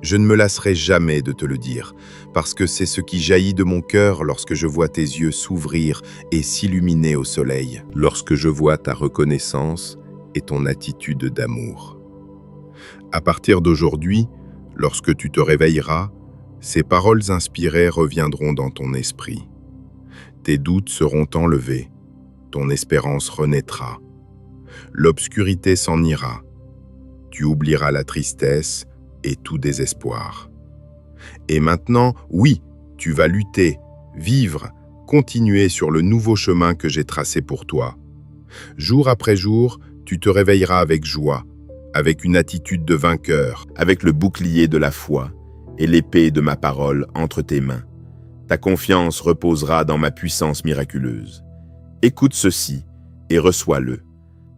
Je ne me lasserai jamais de te le dire, parce que c'est ce qui jaillit de mon cœur lorsque je vois tes yeux s'ouvrir et s'illuminer au soleil, lorsque je vois ta reconnaissance et ton attitude d'amour. À partir d'aujourd'hui, lorsque tu te réveilleras, ces paroles inspirées reviendront dans ton esprit. Tes doutes seront enlevés, ton espérance renaîtra. L'obscurité s'en ira. Tu oublieras la tristesse et tout désespoir. Et maintenant, oui, tu vas lutter, vivre, continuer sur le nouveau chemin que j'ai tracé pour toi. Jour après jour, tu te réveilleras avec joie, avec une attitude de vainqueur, avec le bouclier de la foi et l'épée de ma parole entre tes mains. Ta confiance reposera dans ma puissance miraculeuse. Écoute ceci et reçois-le.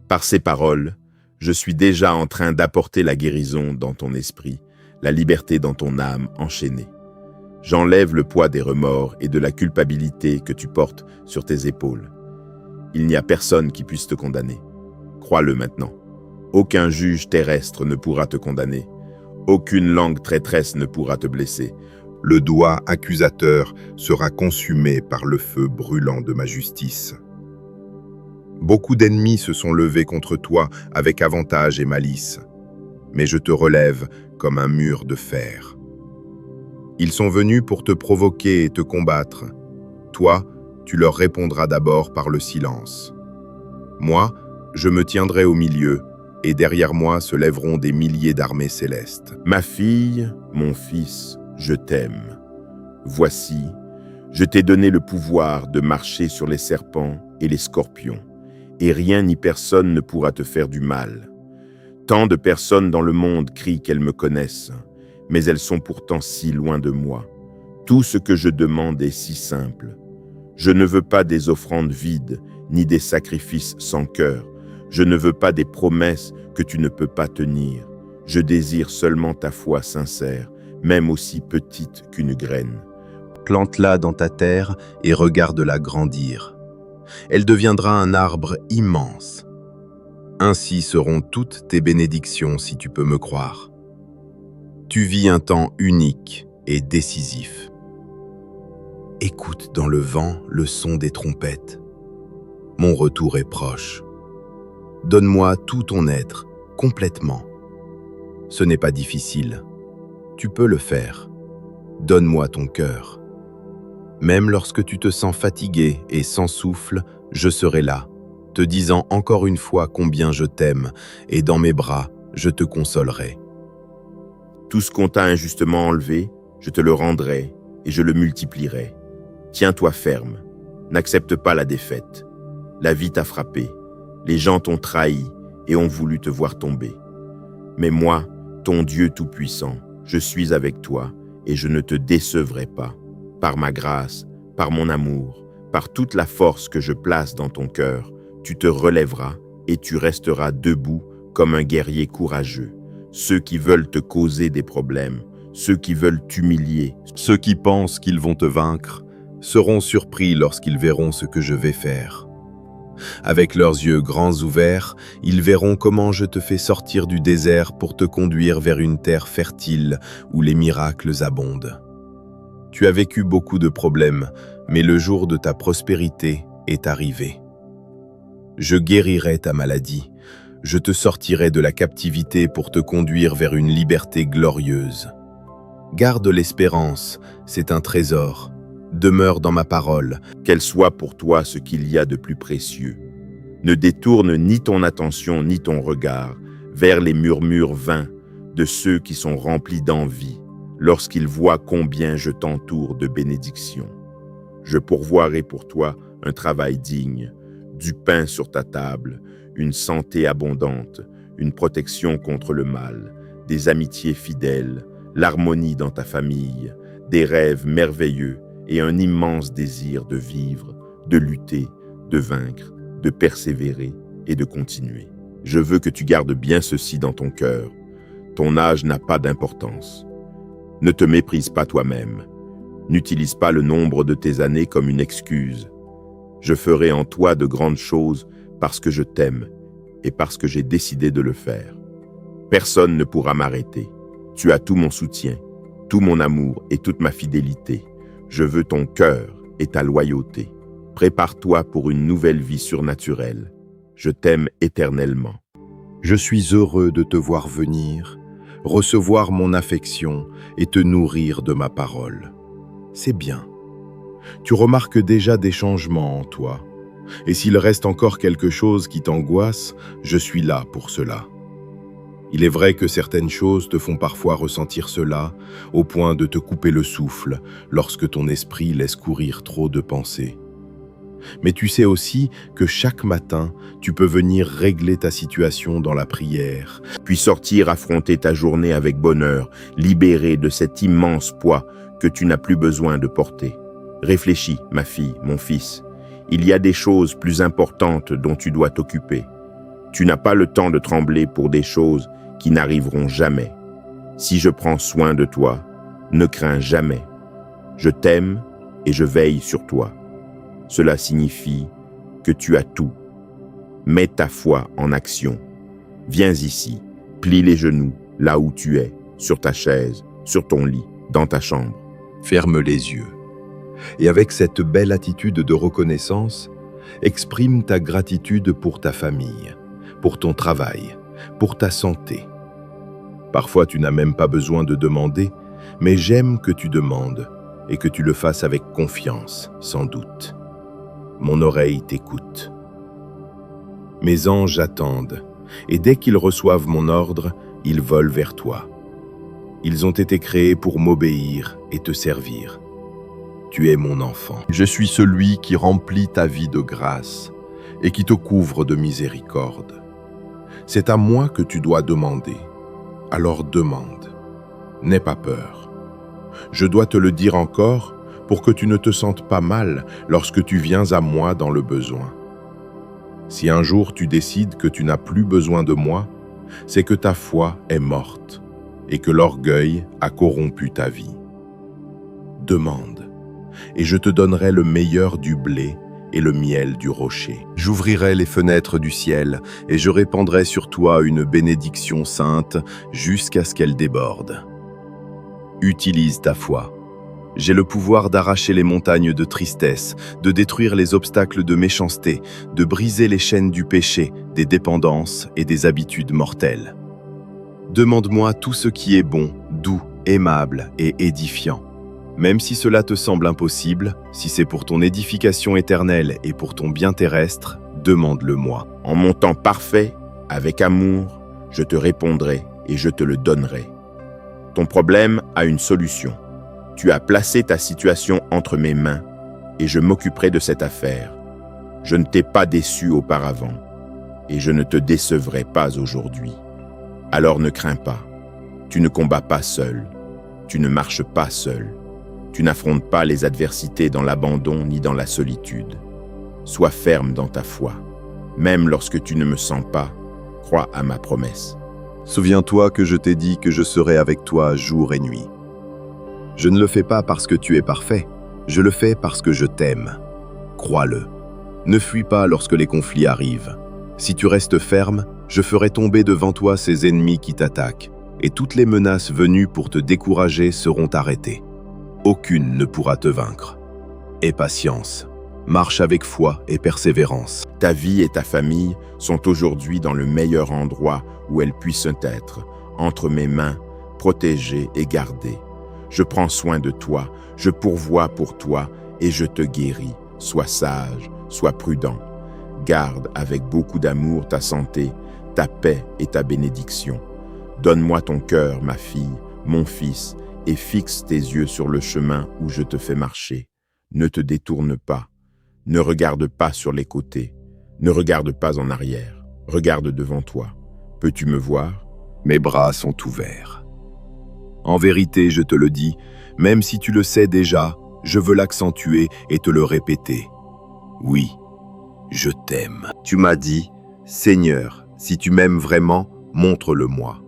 Par ces paroles, je suis déjà en train d'apporter la guérison dans ton esprit, la liberté dans ton âme enchaînée. J'enlève le poids des remords et de la culpabilité que tu portes sur tes épaules. Il n'y a personne qui puisse te condamner. Crois-le maintenant. Aucun juge terrestre ne pourra te condamner. Aucune langue traîtresse ne pourra te blesser. Le doigt accusateur sera consumé par le feu brûlant de ma justice. Beaucoup d'ennemis se sont levés contre toi avec avantage et malice, mais je te relève comme un mur de fer. Ils sont venus pour te provoquer et te combattre. Toi, tu leur répondras d'abord par le silence. Moi, je me tiendrai au milieu, et derrière moi se lèveront des milliers d'armées célestes. Ma fille, mon fils, je t'aime. Voici, je t'ai donné le pouvoir de marcher sur les serpents et les scorpions, et rien ni personne ne pourra te faire du mal. Tant de personnes dans le monde crient qu'elles me connaissent, mais elles sont pourtant si loin de moi. Tout ce que je demande est si simple. Je ne veux pas des offrandes vides, ni des sacrifices sans cœur. Je ne veux pas des promesses que tu ne peux pas tenir. Je désire seulement ta foi sincère, même aussi petite qu'une graine. Plante-la dans ta terre et regarde-la grandir. Elle deviendra un arbre immense. Ainsi seront toutes tes bénédictions si tu peux me croire. Tu vis un temps unique et décisif. Écoute dans le vent le son des trompettes. Mon retour est proche. Donne-moi tout ton être, complètement. Ce n'est pas difficile. Tu peux le faire. Donne-moi ton cœur. Même lorsque tu te sens fatigué et sans souffle, je serai là, te disant encore une fois combien je t'aime, et dans mes bras, je te consolerai. Tout ce qu'on t'a injustement enlevé, je te le rendrai et je le multiplierai. Tiens-toi ferme, n'accepte pas la défaite. La vie t'a frappé, les gens t'ont trahi et ont voulu te voir tomber. Mais moi, ton Dieu Tout-Puissant, je suis avec toi et je ne te décevrai pas. Par ma grâce, par mon amour, par toute la force que je place dans ton cœur, tu te relèveras et tu resteras debout comme un guerrier courageux. Ceux qui veulent te causer des problèmes, ceux qui veulent t'humilier, ceux qui pensent qu'ils vont te vaincre, seront surpris lorsqu'ils verront ce que je vais faire. Avec leurs yeux grands ouverts, ils verront comment je te fais sortir du désert pour te conduire vers une terre fertile où les miracles abondent. Tu as vécu beaucoup de problèmes, mais le jour de ta prospérité est arrivé. Je guérirai ta maladie, je te sortirai de la captivité pour te conduire vers une liberté glorieuse. Garde l'espérance, c'est un trésor. Demeure dans ma parole. Qu'elle soit pour toi ce qu'il y a de plus précieux. Ne détourne ni ton attention ni ton regard vers les murmures vains de ceux qui sont remplis d'envie lorsqu'ils voient combien je t'entoure de bénédictions. Je pourvoirai pour toi un travail digne, du pain sur ta table, une santé abondante, une protection contre le mal, des amitiés fidèles, l'harmonie dans ta famille, des rêves merveilleux et un immense désir de vivre, de lutter, de vaincre, de persévérer et de continuer. Je veux que tu gardes bien ceci dans ton cœur. Ton âge n'a pas d'importance. Ne te méprise pas toi-même. N'utilise pas le nombre de tes années comme une excuse. Je ferai en toi de grandes choses parce que je t'aime et parce que j'ai décidé de le faire. Personne ne pourra m'arrêter. Tu as tout mon soutien, tout mon amour et toute ma fidélité. Je veux ton cœur et ta loyauté. Prépare-toi pour une nouvelle vie surnaturelle. Je t'aime éternellement. Je suis heureux de te voir venir, recevoir mon affection et te nourrir de ma parole. C'est bien. Tu remarques déjà des changements en toi. Et s'il reste encore quelque chose qui t'angoisse, je suis là pour cela. Il est vrai que certaines choses te font parfois ressentir cela, au point de te couper le souffle lorsque ton esprit laisse courir trop de pensées. Mais tu sais aussi que chaque matin, tu peux venir régler ta situation dans la prière, Puis sortir affronter ta journée avec bonheur, libéré de cet immense poids que tu n'as plus besoin de porter. Réfléchis, ma fille, mon fils. Il y a des choses plus importantes dont tu dois t'occuper. Tu n'as pas le temps de trembler pour des choses qui n'arriveront jamais. Si je prends soin de toi, ne crains jamais. Je t'aime et je veille sur toi. Cela signifie que tu as tout. Mets ta foi en action. Viens ici, plie les genoux là où tu es, sur ta chaise, sur ton lit, dans ta chambre. ferme les yeux. Et avec cette belle attitude de reconnaissance, exprime ta gratitude pour ta famille, pour ton travail, pour ta santé. Parfois, tu n'as même pas besoin de demander, mais j'aime que tu demandes et que tu le fasses avec confiance, sans doute. Mon oreille t'écoute. Mes anges attendent, et dès qu'ils reçoivent mon ordre, ils volent vers toi. Ils ont été créés pour m'obéir et te servir. Tu es mon enfant. Je suis celui qui remplit ta vie de grâce et qui te couvre de miséricorde. C'est à moi que tu dois demander. Alors demande. N'aie pas peur. Je dois te le dire encore pour que tu ne te sentes pas mal lorsque tu viens à moi dans le besoin. Si un jour tu décides que tu n'as plus besoin de moi, c'est que ta foi est morte et que l'orgueil a corrompu ta vie. Demande, et je te donnerai le meilleur du blé et le miel du rocher. J'ouvrirai les fenêtres du ciel et je répandrai sur toi une bénédiction sainte jusqu'à ce qu'elle déborde. Utilise ta foi. J'ai le pouvoir d'arracher les montagnes de tristesse, de détruire les obstacles de méchanceté, de briser les chaînes du péché, des dépendances et des habitudes mortelles. Demande-moi tout ce qui est bon, doux, aimable et édifiant. Même si cela te semble impossible, si c'est pour ton édification éternelle et pour ton bien terrestre, demande-le-moi. En mon temps parfait, avec amour, je te répondrai et je te le donnerai. Ton problème a une solution. Tu as placé ta situation entre mes mains et je m'occuperai de cette affaire. Je ne t'ai pas déçu auparavant et je ne te décevrai pas aujourd'hui. Alors ne crains pas. Tu ne combats pas seul. Tu ne marches pas seul. Tu n'affrontes pas les adversités dans l'abandon ni dans la solitude. Sois ferme dans ta foi. Même lorsque tu ne me sens pas, crois à ma promesse. Souviens-toi que je t'ai dit que je serai avec toi jour et nuit. Je ne le fais pas parce que tu es parfait, je le fais parce que je t'aime. Crois-le. Ne fuis pas lorsque les conflits arrivent. Si tu restes ferme, je ferai tomber devant toi ces ennemis qui t'attaquent, et toutes les menaces venues pour te décourager seront arrêtées. Aucune ne pourra te vaincre. Aie patience. Marche avec foi et persévérance. Ta vie et ta famille sont aujourd'hui dans le meilleur endroit où elles puissent être, entre mes mains, protégées et gardées. Je prends soin de toi, je pourvois pour toi et je te guéris. Sois sage, sois prudent. Garde avec beaucoup d'amour ta santé, ta paix et ta bénédiction. Donne-moi ton cœur, ma fille, mon fils, et fixe tes yeux sur le chemin où je te fais marcher. Ne te détourne pas. Ne regarde pas sur les côtés. Ne regarde pas en arrière. Regarde devant toi. Peux-tu me voir? Mes bras sont ouverts. En vérité, je te le dis, même si tu le sais déjà, je veux l'accentuer et te le répéter. Oui, je t'aime. Tu m'as dit, Seigneur, si tu m'aimes vraiment, montre-le-moi.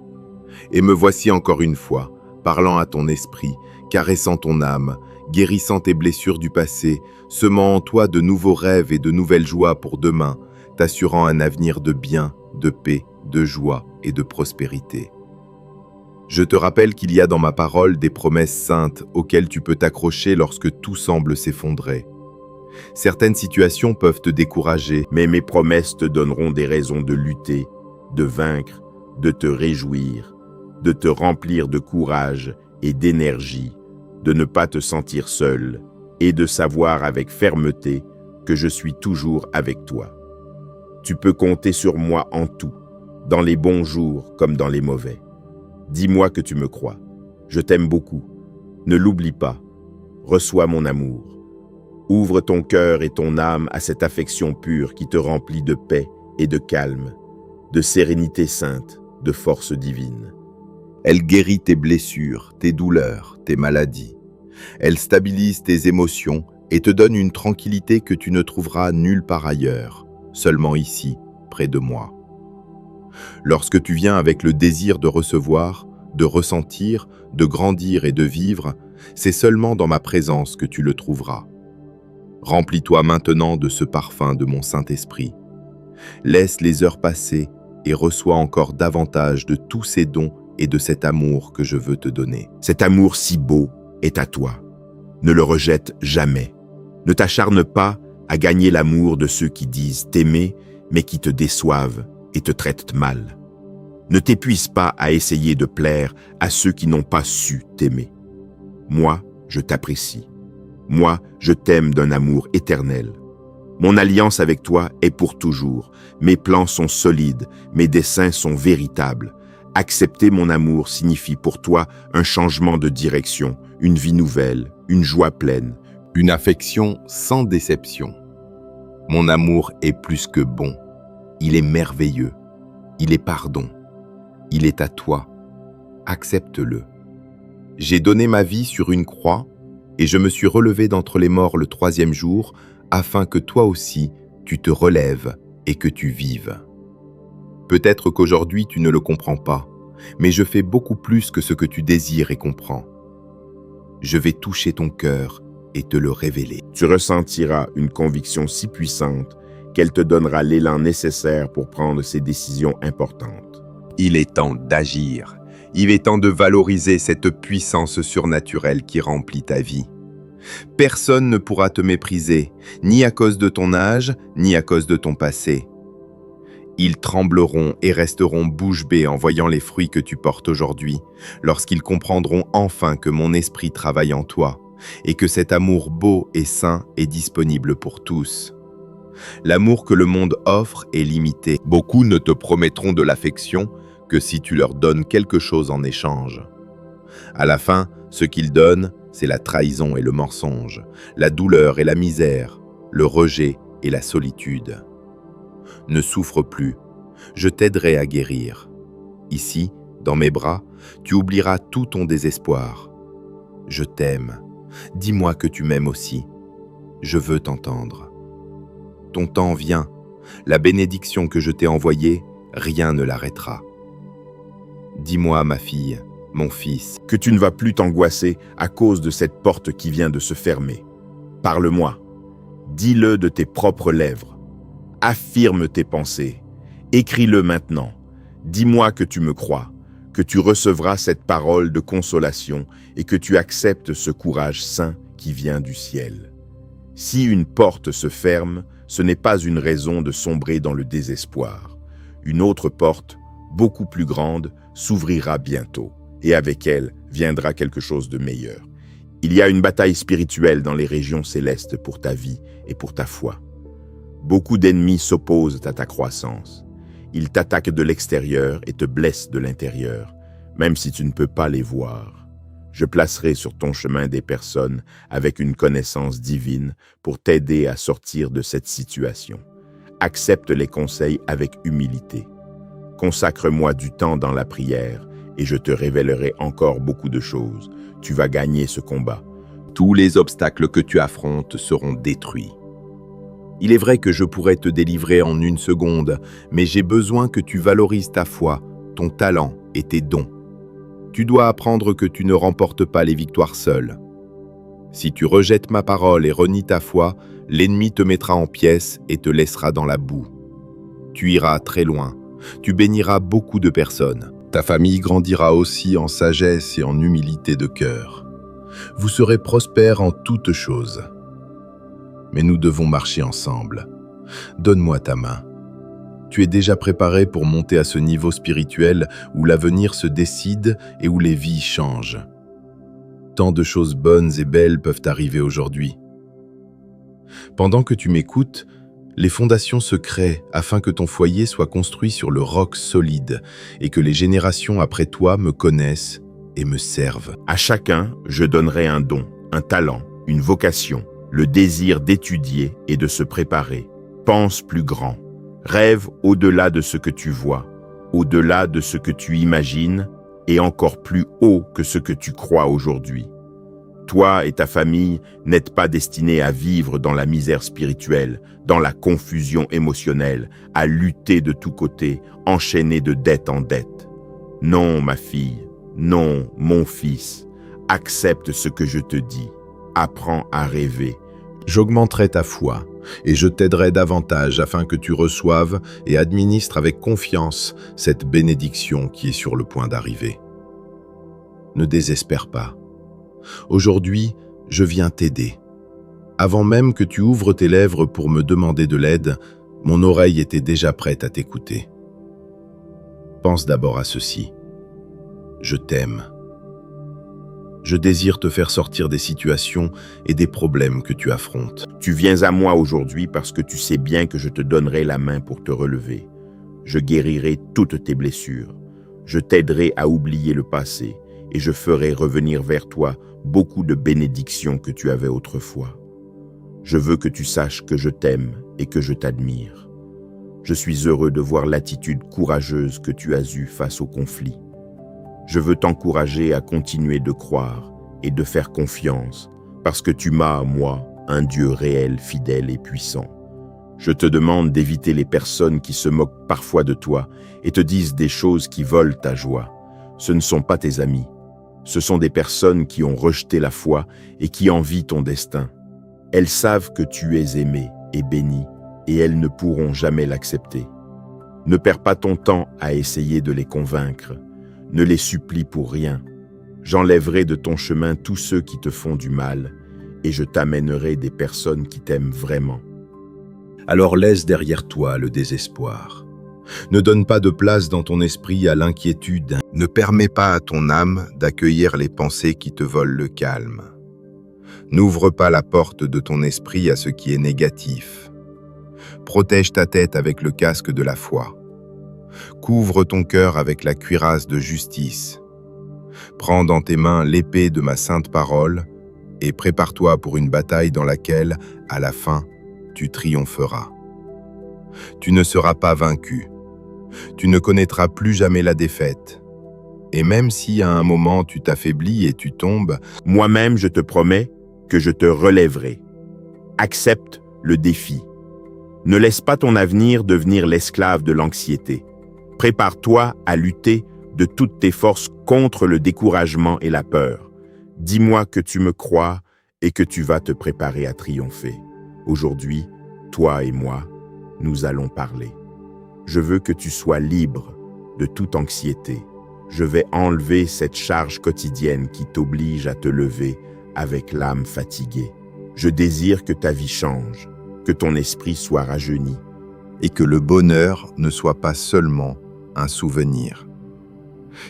Et me voici encore une fois, parlant à ton esprit, caressant ton âme, guérissant tes blessures du passé, semant en toi de nouveaux rêves et de nouvelles joies pour demain, t'assurant un avenir de bien, de paix, de joie et de prospérité. Je te rappelle qu'il y a dans ma parole des promesses saintes auxquelles tu peux t'accrocher lorsque tout semble s'effondrer. Certaines situations peuvent te décourager, Mais mes promesses te donneront des raisons de lutter, de vaincre, de te réjouir, de te remplir de courage et d'énergie, de ne pas te sentir seul et de savoir avec fermeté que je suis toujours avec toi. Tu peux compter sur moi en tout, dans les bons jours comme dans les mauvais. Dis-moi que tu me crois. Je t'aime beaucoup. Ne l'oublie pas. Reçois mon amour. Ouvre ton cœur et ton âme à cette affection pure qui te remplit de paix et de calme, de sérénité sainte, de force divine. Elle guérit tes blessures, tes douleurs, tes maladies. Elle stabilise tes émotions et te donne une tranquillité que tu ne trouveras nulle part ailleurs, seulement ici, près de moi. Lorsque tu viens avec le désir de recevoir, de ressentir, de grandir et de vivre, c'est seulement dans ma présence que tu le trouveras. Remplis-toi maintenant de ce parfum de mon Saint-Esprit. Laisse les heures passer et reçois encore davantage de tous ces dons et de cet amour que je veux te donner. Cet amour si beau est à toi. Ne le rejette jamais. Ne t'acharne pas à gagner l'amour de ceux qui disent t'aimer, mais qui te déçoivent et te traitent mal. Ne t'épuise pas à essayer de plaire à ceux qui n'ont pas su t'aimer. Moi, je t'apprécie. Moi, je t'aime d'un amour éternel. Mon alliance avec toi est pour toujours. Mes plans sont solides, mes desseins sont véritables. Accepter mon amour signifie pour toi un changement de direction, une vie nouvelle, une joie pleine. Une affection sans déception. Mon amour est plus que bon. Il est merveilleux. Il est pardon. Il est à toi. Accepte-le. J'ai donné ma vie sur une croix et je me suis relevé d'entre les morts le 3e jour afin que toi aussi tu te relèves et que tu vives. Peut-être qu'aujourd'hui tu ne le comprends pas, mais je fais beaucoup plus que ce que tu désires et comprends. Je vais toucher ton cœur et te le révéler. Tu ressentiras une conviction si puissante qu'elle te donnera l'élan nécessaire pour prendre ces décisions importantes. Il est temps d'agir. Il est temps de valoriser cette puissance surnaturelle qui remplit ta vie. Personne ne pourra te mépriser, ni à cause de ton âge, ni à cause de ton passé. Ils trembleront et resteront bouche bée en voyant les fruits que tu portes aujourd'hui, lorsqu'ils comprendront enfin que mon esprit travaille en toi, et que cet amour beau et sain est disponible pour tous. L'amour que le monde offre est limité. Beaucoup ne te promettront de l'affection que si tu leur donnes quelque chose en échange. À la fin, ce qu'ils donnent, c'est la trahison et le mensonge, la douleur et la misère, le rejet et la solitude. Ne souffre plus, je t'aiderai à guérir. Ici, dans mes bras, tu oublieras tout ton désespoir. Je t'aime. Dis-moi que tu m'aimes aussi. Je veux t'entendre. Ton temps vient. La bénédiction que je t'ai envoyée, rien ne l'arrêtera. Dis-moi, ma fille, mon fils, que tu ne vas plus t'angoisser à cause de cette porte qui vient de se fermer. Parle-moi. Dis-le de tes propres lèvres. Affirme tes pensées. Écris-le maintenant. Dis-moi que tu me crois, que tu recevras cette parole de consolation et que tu acceptes ce courage saint qui vient du ciel. Si une porte se ferme, ce n'est pas une raison de sombrer dans le désespoir. Une autre porte, beaucoup plus grande, s'ouvrira bientôt, et avec elle viendra quelque chose de meilleur. Il y a une bataille spirituelle dans les régions célestes pour ta vie et pour ta foi. Beaucoup d'ennemis s'opposent à ta croissance. Ils t'attaquent de l'extérieur et te blessent de l'intérieur, même si tu ne peux pas les voir. Je placerai sur ton chemin des personnes avec une connaissance divine pour t'aider à sortir de cette situation. Accepte les conseils avec humilité. Consacre-moi du temps dans la prière et je te révélerai encore beaucoup de choses. Tu vas gagner ce combat. Tous les obstacles que tu affrontes seront détruits. Il est vrai que je pourrais te délivrer en une seconde, mais j'ai besoin que tu valorises ta foi, ton talent et tes dons. Tu dois apprendre que tu ne remportes pas les victoires seul. Si tu rejettes ma parole et renies ta foi, l'ennemi te mettra en pièces et te laissera dans la boue. Tu iras très loin. Tu béniras beaucoup de personnes. Ta famille grandira aussi en sagesse et en humilité de cœur. Vous serez prospères en toutes choses. Mais nous devons marcher ensemble. Donne-moi ta main. Tu es déjà préparé pour monter à ce niveau spirituel où l'avenir se décide et où les vies changent. Tant de choses bonnes et belles peuvent arriver aujourd'hui. Pendant que tu m'écoutes, les fondations se créent afin que ton foyer soit construit sur le roc solide et que les générations après toi me connaissent et me servent. À chacun, je donnerai un don, un talent, une vocation, le désir d'étudier et de se préparer. Pense plus grand. Rêve au-delà de ce que tu vois, au-delà de ce que tu imagines et encore plus haut que ce que tu crois aujourd'hui. Toi et ta famille n'êtes pas destinés à vivre dans la misère spirituelle, dans la confusion émotionnelle, à lutter de tous côtés, enchaînés de dette en dette. Non, ma fille, non, mon fils, accepte ce que je te dis. Apprends à rêver. J'augmenterai ta foi et je t'aiderai davantage afin que tu reçoives et administres avec confiance cette bénédiction qui est sur le point d'arriver. Ne désespère pas. Aujourd'hui, je viens t'aider. Avant même que tu ouvres tes lèvres pour me demander de l'aide, mon oreille était déjà prête à t'écouter. Pense d'abord à ceci. Je t'aime. Je désire te faire sortir des situations et des problèmes que tu affrontes. Tu viens à moi aujourd'hui parce que tu sais bien que je te donnerai la main pour te relever. Je guérirai toutes tes blessures. Je t'aiderai à oublier le passé et je ferai revenir vers toi beaucoup de bénédictions que tu avais autrefois. Je veux que tu saches que je t'aime et que je t'admire. Je suis heureux de voir l'attitude courageuse que tu as eue face au conflit. Je veux t'encourager à continuer de croire et de faire confiance parce que tu m'as, moi, un Dieu réel, fidèle et puissant. Je te demande d'éviter les personnes qui se moquent parfois de toi et te disent des choses qui volent ta joie. Ce ne sont pas tes amis. Ce sont des personnes qui ont rejeté la foi et qui envient ton destin. Elles savent que tu es aimé et béni et elles ne pourront jamais l'accepter. Ne perds pas ton temps à essayer de les convaincre. Ne les supplie pour rien. J'enlèverai de ton chemin tous ceux qui te font du mal et je t'amènerai des personnes qui t'aiment vraiment. Alors laisse derrière toi le désespoir. Ne donne pas de place dans ton esprit à l'inquiétude. Ne permets pas à ton âme d'accueillir les pensées qui te volent le calme. N'ouvre pas la porte de ton esprit à ce qui est négatif. Protège ta tête avec le casque de la foi. Couvre ton cœur avec la cuirasse de justice. Prends dans tes mains l'épée de ma sainte parole et prépare-toi pour une bataille dans laquelle, à la fin, tu triompheras. Tu ne seras pas vaincu. Tu ne connaîtras plus jamais la défaite. Et même si à un moment tu t'affaiblis et tu tombes, moi-même je te promets que je te relèverai. Accepte le défi. Ne laisse pas ton avenir devenir l'esclave de l'anxiété. Prépare-toi à lutter de toutes tes forces contre le découragement et la peur. Dis-moi que tu me crois et que tu vas te préparer à triompher. Aujourd'hui, toi et moi, nous allons parler. Je veux que tu sois libre de toute anxiété. Je vais enlever cette charge quotidienne qui t'oblige à te lever avec l'âme fatiguée. Je désire que ta vie change, que ton esprit soit rajeuni. Et que le bonheur ne soit pas seulement un souvenir.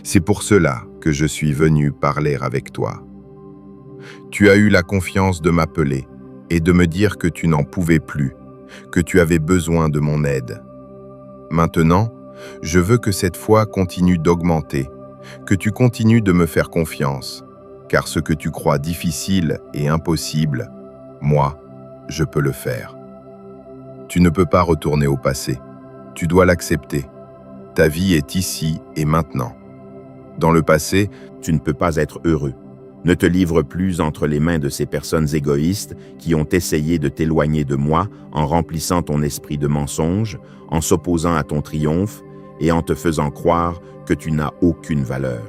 C'est pour cela que je suis venu parler avec toi. Tu as eu la confiance de m'appeler et de me dire que tu n'en pouvais plus, que tu avais besoin de mon aide. Maintenant, je veux que cette foi continue d'augmenter, que tu continues de me faire confiance, car ce que tu crois difficile et impossible, moi, je peux le faire. Tu ne peux pas retourner au passé, tu dois l'accepter. Ta vie est ici et maintenant. Dans le passé, tu ne peux pas être heureux. Ne te livre plus entre les mains de ces personnes égoïstes qui ont essayé de t'éloigner de moi en remplissant ton esprit de mensonges, en s'opposant à ton triomphe et en te faisant croire que tu n'as aucune valeur.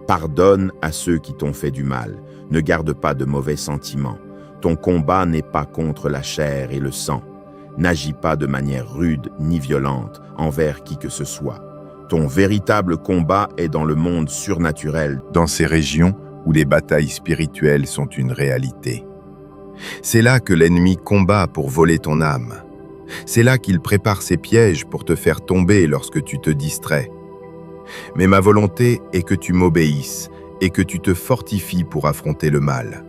Pardonne à ceux qui t'ont fait du mal. Ne garde pas de mauvais sentiments. Ton combat n'est pas contre la chair et le sang. N'agis pas de manière rude ni violente envers qui que ce soit. Ton véritable combat est dans le monde surnaturel. Dans ces régions où les batailles spirituelles sont une réalité. C'est là que l'ennemi combat pour voler ton âme. C'est là qu'il prépare ses pièges pour te faire tomber lorsque tu te distrais. Mais ma volonté est que tu m'obéisses et que tu te fortifies pour affronter le mal.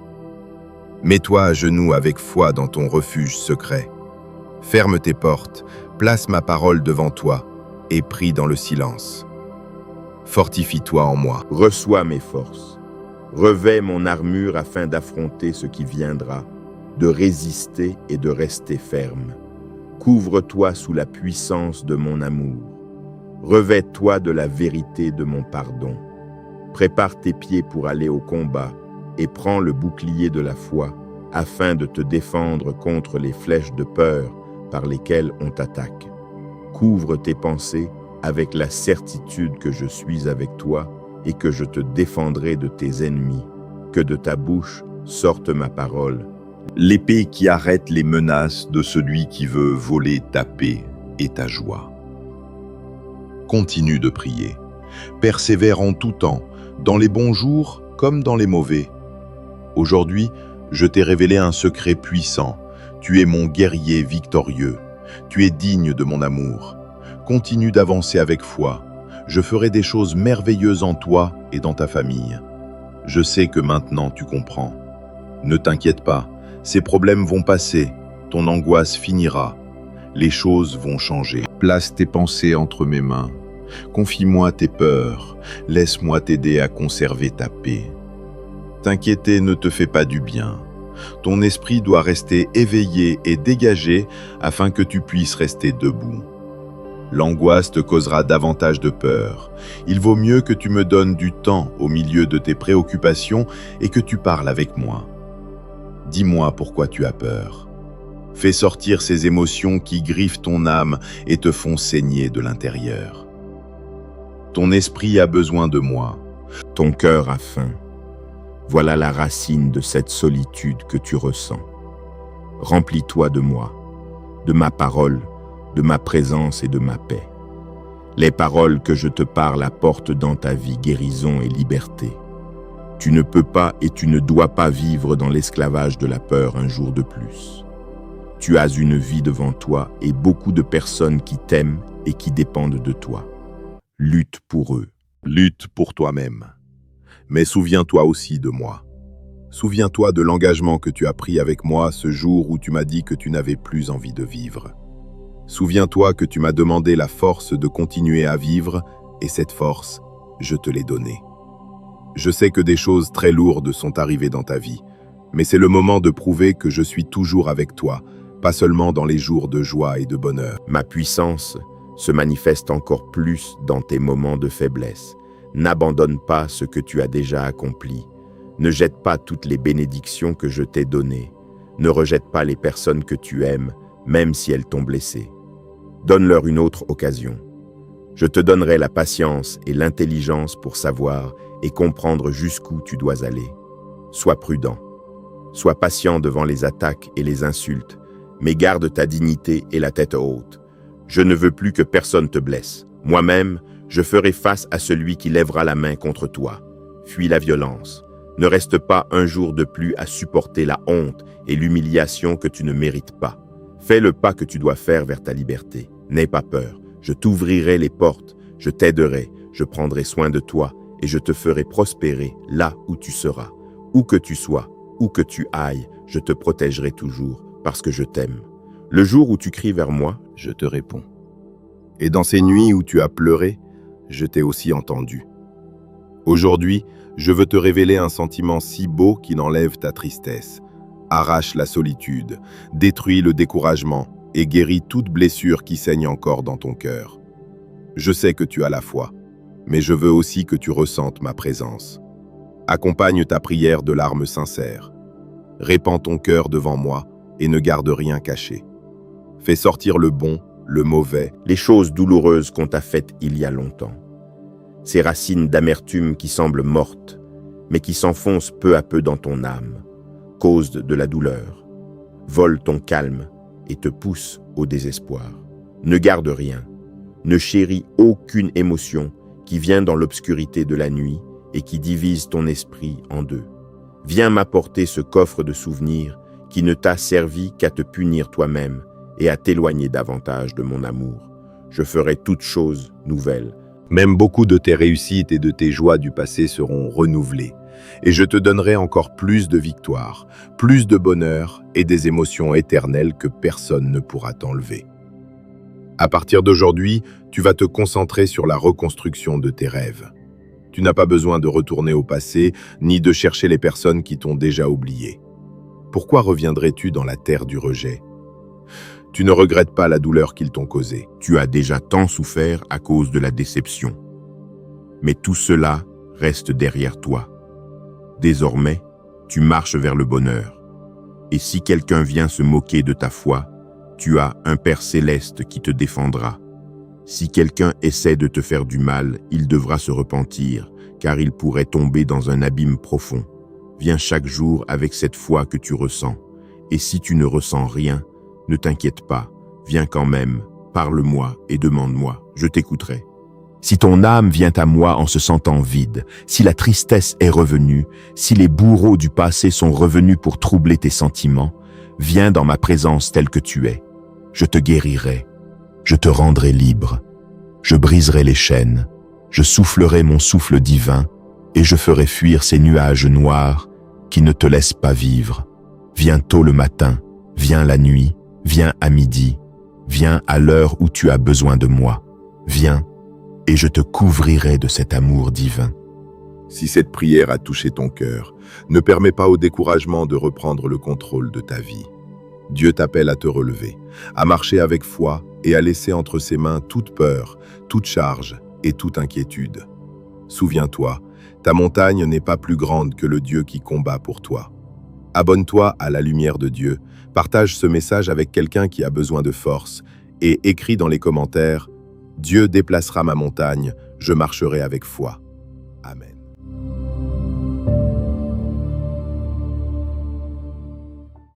Mets-toi à genoux avec foi dans ton refuge secret. Ferme tes portes, place ma parole devant toi et prie dans le silence. Fortifie-toi en moi. Reçois mes forces. Revêt mon armure afin d'affronter ce qui viendra, de résister et de rester ferme. Couvre-toi sous la puissance de mon amour. Revêt-toi de la vérité de mon pardon. Prépare tes pieds pour aller au combat et prends le bouclier de la foi afin de te défendre contre les flèches de peur par lesquelles on t'attaque. Couvre tes pensées avec la certitude que je suis avec toi et que je te défendrai de tes ennemis, que de ta bouche sorte ma parole. L'épée qui arrête les menaces de celui qui veut voler ta paix et ta joie. Continue de prier. Persévère en tout temps, dans les bons jours comme dans les mauvais. Aujourd'hui, je t'ai révélé un secret puissant. Tu es mon guerrier victorieux. Tu es digne de mon amour. Continue d'avancer avec foi. Je ferai des choses merveilleuses en toi et dans ta famille. Je sais que maintenant tu comprends. Ne t'inquiète pas, ces problèmes vont passer, ton angoisse finira. Les choses vont changer. Place tes pensées entre mes mains. Confie-moi tes peurs. Laisse-moi t'aider à conserver ta paix. T'inquiéter ne te fait pas du bien. Ton esprit doit rester éveillé et dégagé afin que tu puisses rester debout. L'angoisse te causera davantage de peur. Il vaut mieux que tu me donnes du temps au milieu de tes préoccupations et que tu parles avec moi. Dis-moi pourquoi tu as peur. Fais sortir ces émotions qui griffent ton âme et te font saigner de l'intérieur. Ton esprit a besoin de moi. Ton cœur a faim. Voilà la racine de cette solitude que tu ressens. Remplis-toi de moi, de ma parole, de ma présence et de ma paix. Les paroles que je te parle apportent dans ta vie guérison et liberté. Tu ne peux pas et tu ne dois pas vivre dans l'esclavage de la peur un jour de plus. Tu as une vie devant toi et beaucoup de personnes qui t'aiment et qui dépendent de toi. Lutte pour eux. Lutte pour toi-même. Mais souviens-toi aussi de moi. Souviens-toi de l'engagement que tu as pris avec moi ce jour où tu m'as dit que tu n'avais plus envie de vivre. Souviens-toi que tu m'as demandé la force de continuer à vivre, et cette force, je te l'ai donnée. Je sais que des choses très lourdes sont arrivées dans ta vie, mais c'est le moment de prouver que je suis toujours avec toi, pas seulement dans les jours de joie et de bonheur. Ma puissance se manifeste encore plus dans tes moments de faiblesse. N'abandonne pas ce que tu as déjà accompli. Ne jette pas toutes les bénédictions que je t'ai données. Ne rejette pas les personnes que tu aimes, même si elles t'ont blessé. Donne-leur une autre occasion. Je te donnerai la patience et l'intelligence pour savoir et comprendre jusqu'où tu dois aller. Sois prudent. Sois patient devant les attaques et les insultes, mais garde ta dignité et la tête haute. Je ne veux plus que personne te blesse. Moi-même, je ferai face à celui qui lèvera la main contre toi. Fuis la violence. Ne reste pas un jour de plus à supporter la honte et l'humiliation que tu ne mérites pas. Fais le pas que tu dois faire vers ta liberté. N'aie pas peur. Je t'ouvrirai les portes. Je t'aiderai. Je prendrai soin de toi et je te ferai prospérer là où tu seras. Où que tu sois, où que tu ailles, je te protégerai toujours parce que je t'aime. Le jour où tu cries vers moi, je te réponds. Et dans ces nuits où tu as pleuré, je t'ai aussi entendu. Aujourd'hui, je veux te révéler un sentiment si beau qui n'enlève ta tristesse, arrache la solitude, détruit le découragement et guérit toute blessure qui saigne encore dans ton cœur. Je sais que tu as la foi, mais je veux aussi que tu ressentes ma présence. Accompagne ta prière de larmes sincères. Répands ton cœur devant moi et ne garde rien caché. Fais sortir le bon, le mauvais, les choses douloureuses qu'on t'a faites il y a longtemps. Ces racines d'amertume qui semblent mortes, mais qui s'enfoncent peu à peu dans ton âme, causent de la douleur, volent ton calme et te poussent au désespoir. Ne garde rien. Ne chéris aucune émotion qui vient dans l'obscurité de la nuit et qui divise ton esprit en deux. Viens m'apporter ce coffre de souvenirs qui ne t'a servi qu'à te punir toi-même et à t'éloigner davantage de mon amour. Je ferai toutes choses nouvelles. Même beaucoup de tes réussites et de tes joies du passé seront renouvelées. Et je te donnerai encore plus de victoires, plus de bonheur et des émotions éternelles que personne ne pourra t'enlever. À partir d'aujourd'hui, tu vas te concentrer sur la reconstruction de tes rêves. Tu n'as pas besoin de retourner au passé, ni de chercher les personnes qui t'ont déjà oublié. Pourquoi reviendrais-tu dans la terre du rejet? Tu ne regrettes pas la douleur qu'ils t'ont causée. Tu as déjà tant souffert à cause de la déception. Mais tout cela reste derrière toi. Désormais, tu marches vers le bonheur. Et si quelqu'un vient se moquer de ta foi, tu as un Père céleste qui te défendra. Si quelqu'un essaie de te faire du mal, il devra se repentir, car il pourrait tomber dans un abîme profond. Viens chaque jour avec cette foi que tu ressens. Et si tu ne ressens rien, ne t'inquiète pas, viens quand même, parle-moi et demande-moi, je t'écouterai. Si ton âme vient à moi en se sentant vide, si la tristesse est revenue, si les bourreaux du passé sont revenus pour troubler tes sentiments, viens dans ma présence telle que tu es. Je te guérirai, je te rendrai libre, je briserai les chaînes, je soufflerai mon souffle divin et je ferai fuir ces nuages noirs qui ne te laissent pas vivre. Viens tôt le matin, viens la nuit, viens à midi, viens à l'heure où tu as besoin de moi. Viens, et je te couvrirai de cet amour divin. Si cette prière a touché ton cœur, ne permets pas au découragement de reprendre le contrôle de ta vie. Dieu t'appelle à te relever, à marcher avec foi et à laisser entre ses mains toute peur, toute charge et toute inquiétude. Souviens-toi, ta montagne n'est pas plus grande que le Dieu qui combat pour toi. Abonne-toi à la lumière de Dieu, partage ce message avec quelqu'un qui a besoin de force et écris dans les commentaires « Dieu déplacera ma montagne, je marcherai avec foi. » Amen.